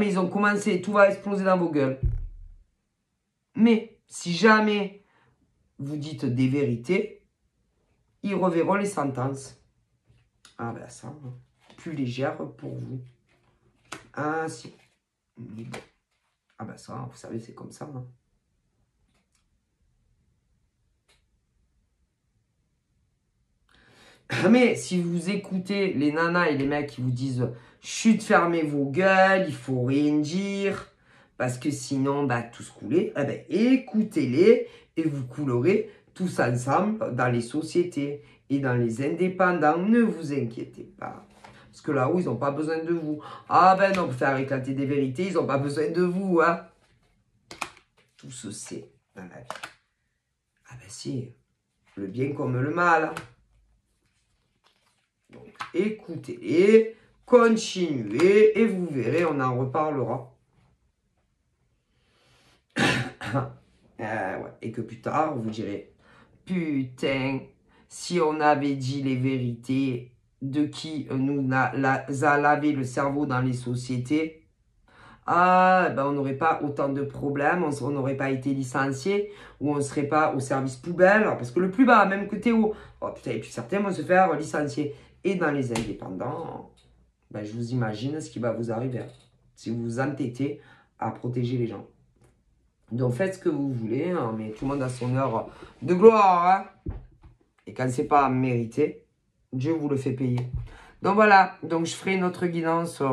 Speaker 1: ils ont commencé, tout va exploser dans vos gueules. Mais si jamais vous dites des vérités, ils reverront les sentences. Ça, plus légère pour vous. Ah, si. Ça, vous savez, c'est comme ça. Hein. Mais si vous écoutez les nanas et les mecs qui vous disent « Chut, fermez vos gueules, il faut rien dire, parce que sinon, tous couler. » écoutez-les et vous coulerez tous ensemble dans les sociétés et dans les indépendants. Ne vous inquiétez pas. Parce que là-haut, ils n'ont pas besoin de vous. Non, pour faire éclater des vérités, ils n'ont pas besoin de vous. Hein. Tout se sait dans la vie. Si, le bien comme le mal. Hein. Donc, écoutez-les, continuez, et vous verrez, on en reparlera. Et que plus tard, vous direz, putain, si on avait dit les vérités de qui nous a lavé le cerveau dans les sociétés, on n'aurait pas autant de problèmes, on n'aurait pas été licencié, ou on ne serait pas au service poubelle, parce que le plus bas, même que Théo, certains vont se faire licencier. Et dans les indépendants, je vous imagine ce qui va vous arriver si vous vous entêtez à protéger les gens. Donc faites ce que vous voulez, hein, mais tout le monde a son heure de gloire. Hein. Et quand ce n'est pas mérité, Dieu vous le fait payer. Donc voilà, donc je ferai une autre guidance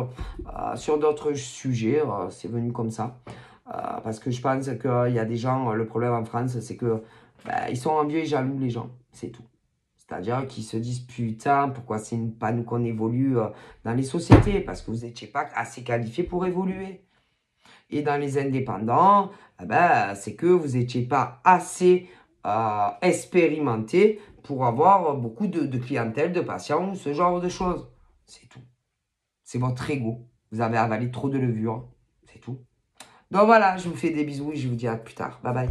Speaker 1: sur d'autres sujets, c'est venu comme ça. Parce que je pense qu'il y a des gens, le problème en France, c'est que ils sont envieux et jaloux les gens, c'est tout. C'est-à-dire qu'ils se disent, putain, pourquoi c'est pas nous qu'on évolue dans les sociétés? Parce que vous n'étiez pas assez qualifiés pour évoluer. Et dans les indépendants, c'est que vous n'étiez pas assez expérimentés pour avoir beaucoup de clientèle, de patients, ce genre de choses. C'est tout. C'est votre ego. Vous avez avalé trop de levure. C'est tout. Donc voilà, je vous fais des bisous et je vous dis à plus tard. Bye bye.